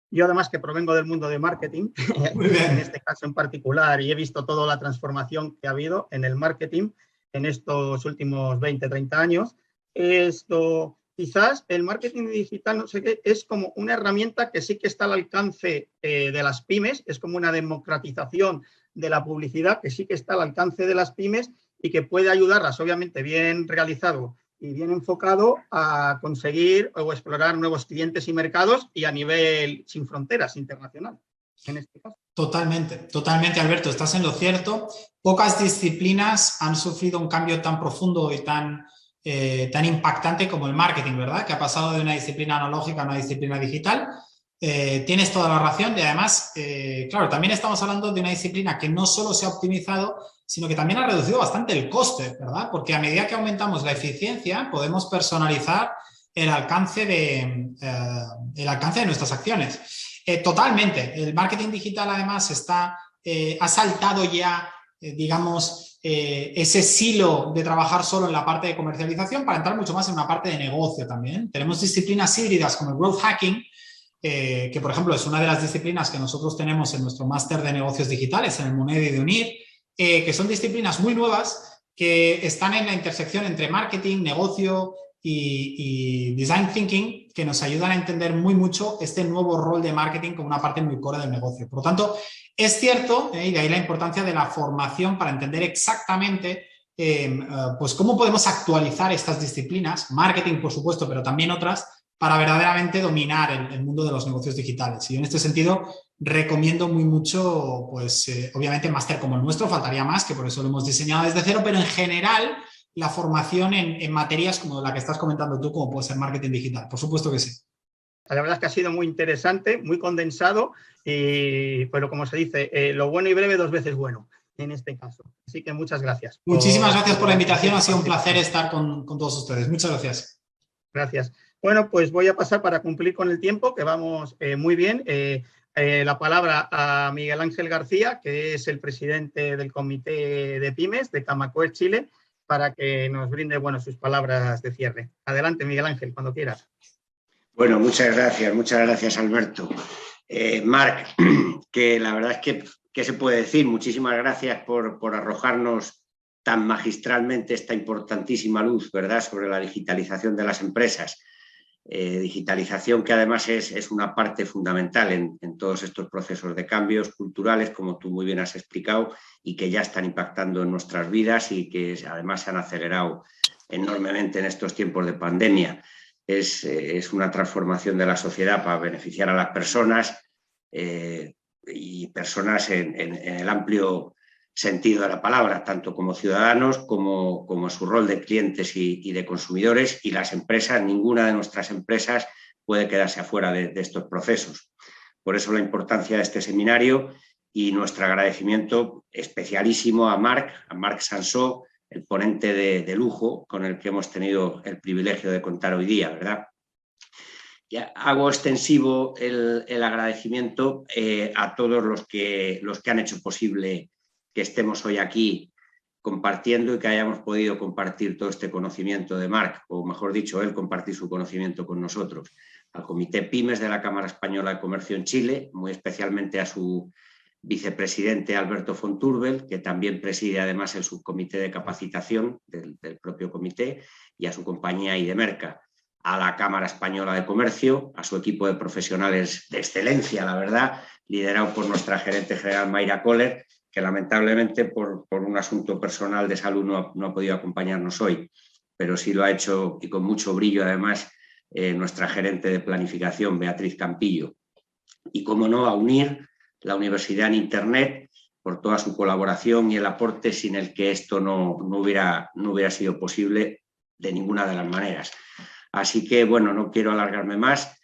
Yo además que provengo del mundo de marketing, en este caso en particular, y he visto toda la transformación que ha habido en el marketing en estos últimos 20, 30 años. Quizás el marketing digital, no sé qué, es como una herramienta que sí que está al alcance de las pymes, es como una democratización de la publicidad que sí que está al alcance de las pymes y que puede ayudarlas, obviamente bien realizado y bien enfocado, a conseguir o explorar nuevos clientes y mercados y a nivel sin fronteras, internacional, en este caso. Totalmente, totalmente, Alberto, estás en lo cierto. Pocas disciplinas han sufrido un cambio tan profundo y tan impactante como el marketing, ¿verdad? Que ha pasado de una disciplina analógica a una disciplina digital. Tienes toda la razón y además, claro, también estamos hablando de una disciplina que no solo se ha optimizado, sino que también ha reducido bastante el coste, ¿verdad? Porque a medida que aumentamos la eficiencia, podemos personalizar el alcance de nuestras acciones. Totalmente. El marketing digital, además, ha saltado ya, digamos, ese silo de trabajar solo en la parte de comercialización para entrar mucho más en una parte de negocio también. Tenemos disciplinas híbridas como el growth hacking, que por ejemplo es una de las disciplinas que nosotros tenemos en nuestro máster de negocios digitales en el MUNEDI de UNIR, que son disciplinas muy nuevas que están en la intersección entre marketing, negocio y design thinking, que nos ayudan a entender muy mucho este nuevo rol de marketing como una parte muy core del negocio. Por lo tanto, es cierto, y de ahí la importancia de la formación para entender exactamente pues cómo podemos actualizar estas disciplinas, marketing por supuesto, pero también otras, para verdaderamente dominar el mundo de los negocios digitales. Y en este sentido recomiendo muy mucho, pues obviamente máster como el nuestro, faltaría más, que por eso lo hemos diseñado desde cero, pero en general la formación en materias como la que estás comentando tú, como puede ser marketing digital. Por supuesto que sí. La verdad es que ha sido muy interesante, muy condensado, pero como se dice, lo bueno y breve 2 veces bueno, en este caso. Así que muchas gracias. Muchísimas gracias por la invitación, ha sido un placer estar con todos ustedes. Muchas gracias. Gracias. Bueno, pues voy a pasar para cumplir con el tiempo, que vamos muy bien. La palabra a Miguel Ángel García, que es el presidente del Comité de Pymes de Camacoes Chile, para que nos brinde sus palabras de cierre. Adelante, Miguel Ángel, cuando quieras. Bueno, muchas gracias Alberto. Marc, que la verdad es que, ¿qué se puede decir? Muchísimas gracias por arrojarnos tan magistralmente esta importantísima luz, ¿verdad?, sobre la digitalización de las empresas. Digitalización que además es una parte fundamental en todos estos procesos de cambios culturales, como tú muy bien has explicado, y que ya están impactando en nuestras vidas y que además se han acelerado enormemente en estos tiempos de pandemia. Es una transformación de la sociedad para beneficiar a las personas y personas en el amplio sentido de la palabra, tanto como ciudadanos como su rol de clientes y de consumidores, y las empresas, ninguna de nuestras empresas puede quedarse afuera de estos procesos. Por eso la importancia de este seminario y nuestro agradecimiento especialísimo a Marc Sansó, el ponente de lujo con el que hemos tenido el privilegio de contar hoy día, ¿verdad? Ya hago extensivo el agradecimiento a todos los que han hecho posible que estemos hoy aquí compartiendo y que hayamos podido compartir todo este conocimiento de Marc, o mejor dicho, él compartir su conocimiento con nosotros. Al Comité Pymes de la Cámara Española de Comercio en Chile, muy especialmente a su vicepresidente Alberto Fonturbel, que también preside además el subcomité de capacitación del propio comité, y a su compañía IDEMERCA, a la Cámara Española de Comercio, a su equipo de profesionales de excelencia, la verdad, liderado por nuestra gerente general Mayra Kohler, que lamentablemente por un asunto personal de salud no ha podido acompañarnos hoy, pero sí lo ha hecho y con mucho brillo además nuestra gerente de planificación Beatriz Campillo. Y cómo no, a UNIR, la Universidad en Internet, por toda su colaboración y el aporte sin el que esto no hubiera sido posible de ninguna de las maneras. Así que, bueno, no quiero alargarme más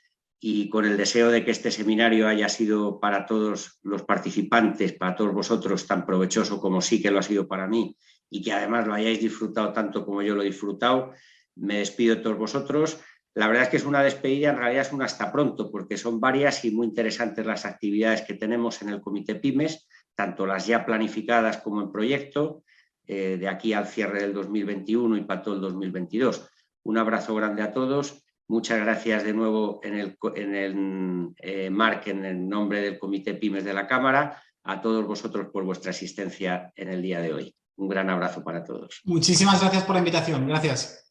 y con el deseo de que este seminario haya sido para todos los participantes, para todos vosotros, tan provechoso como sí que lo ha sido para mí y que además lo hayáis disfrutado tanto como yo lo he disfrutado, me despido de todos vosotros. La verdad es que es una despedida, en realidad es un hasta pronto, porque son varias y muy interesantes las actividades que tenemos en el Comité Pymes, tanto las ya planificadas como en proyecto, de aquí al cierre del 2021 y para todo el 2022. Un abrazo grande a todos. Muchas gracias de nuevo Marc, en el nombre del Comité Pymes de la Cámara, a todos vosotros por vuestra asistencia en el día de hoy. Un gran abrazo para todos. Muchísimas gracias por la invitación. Gracias.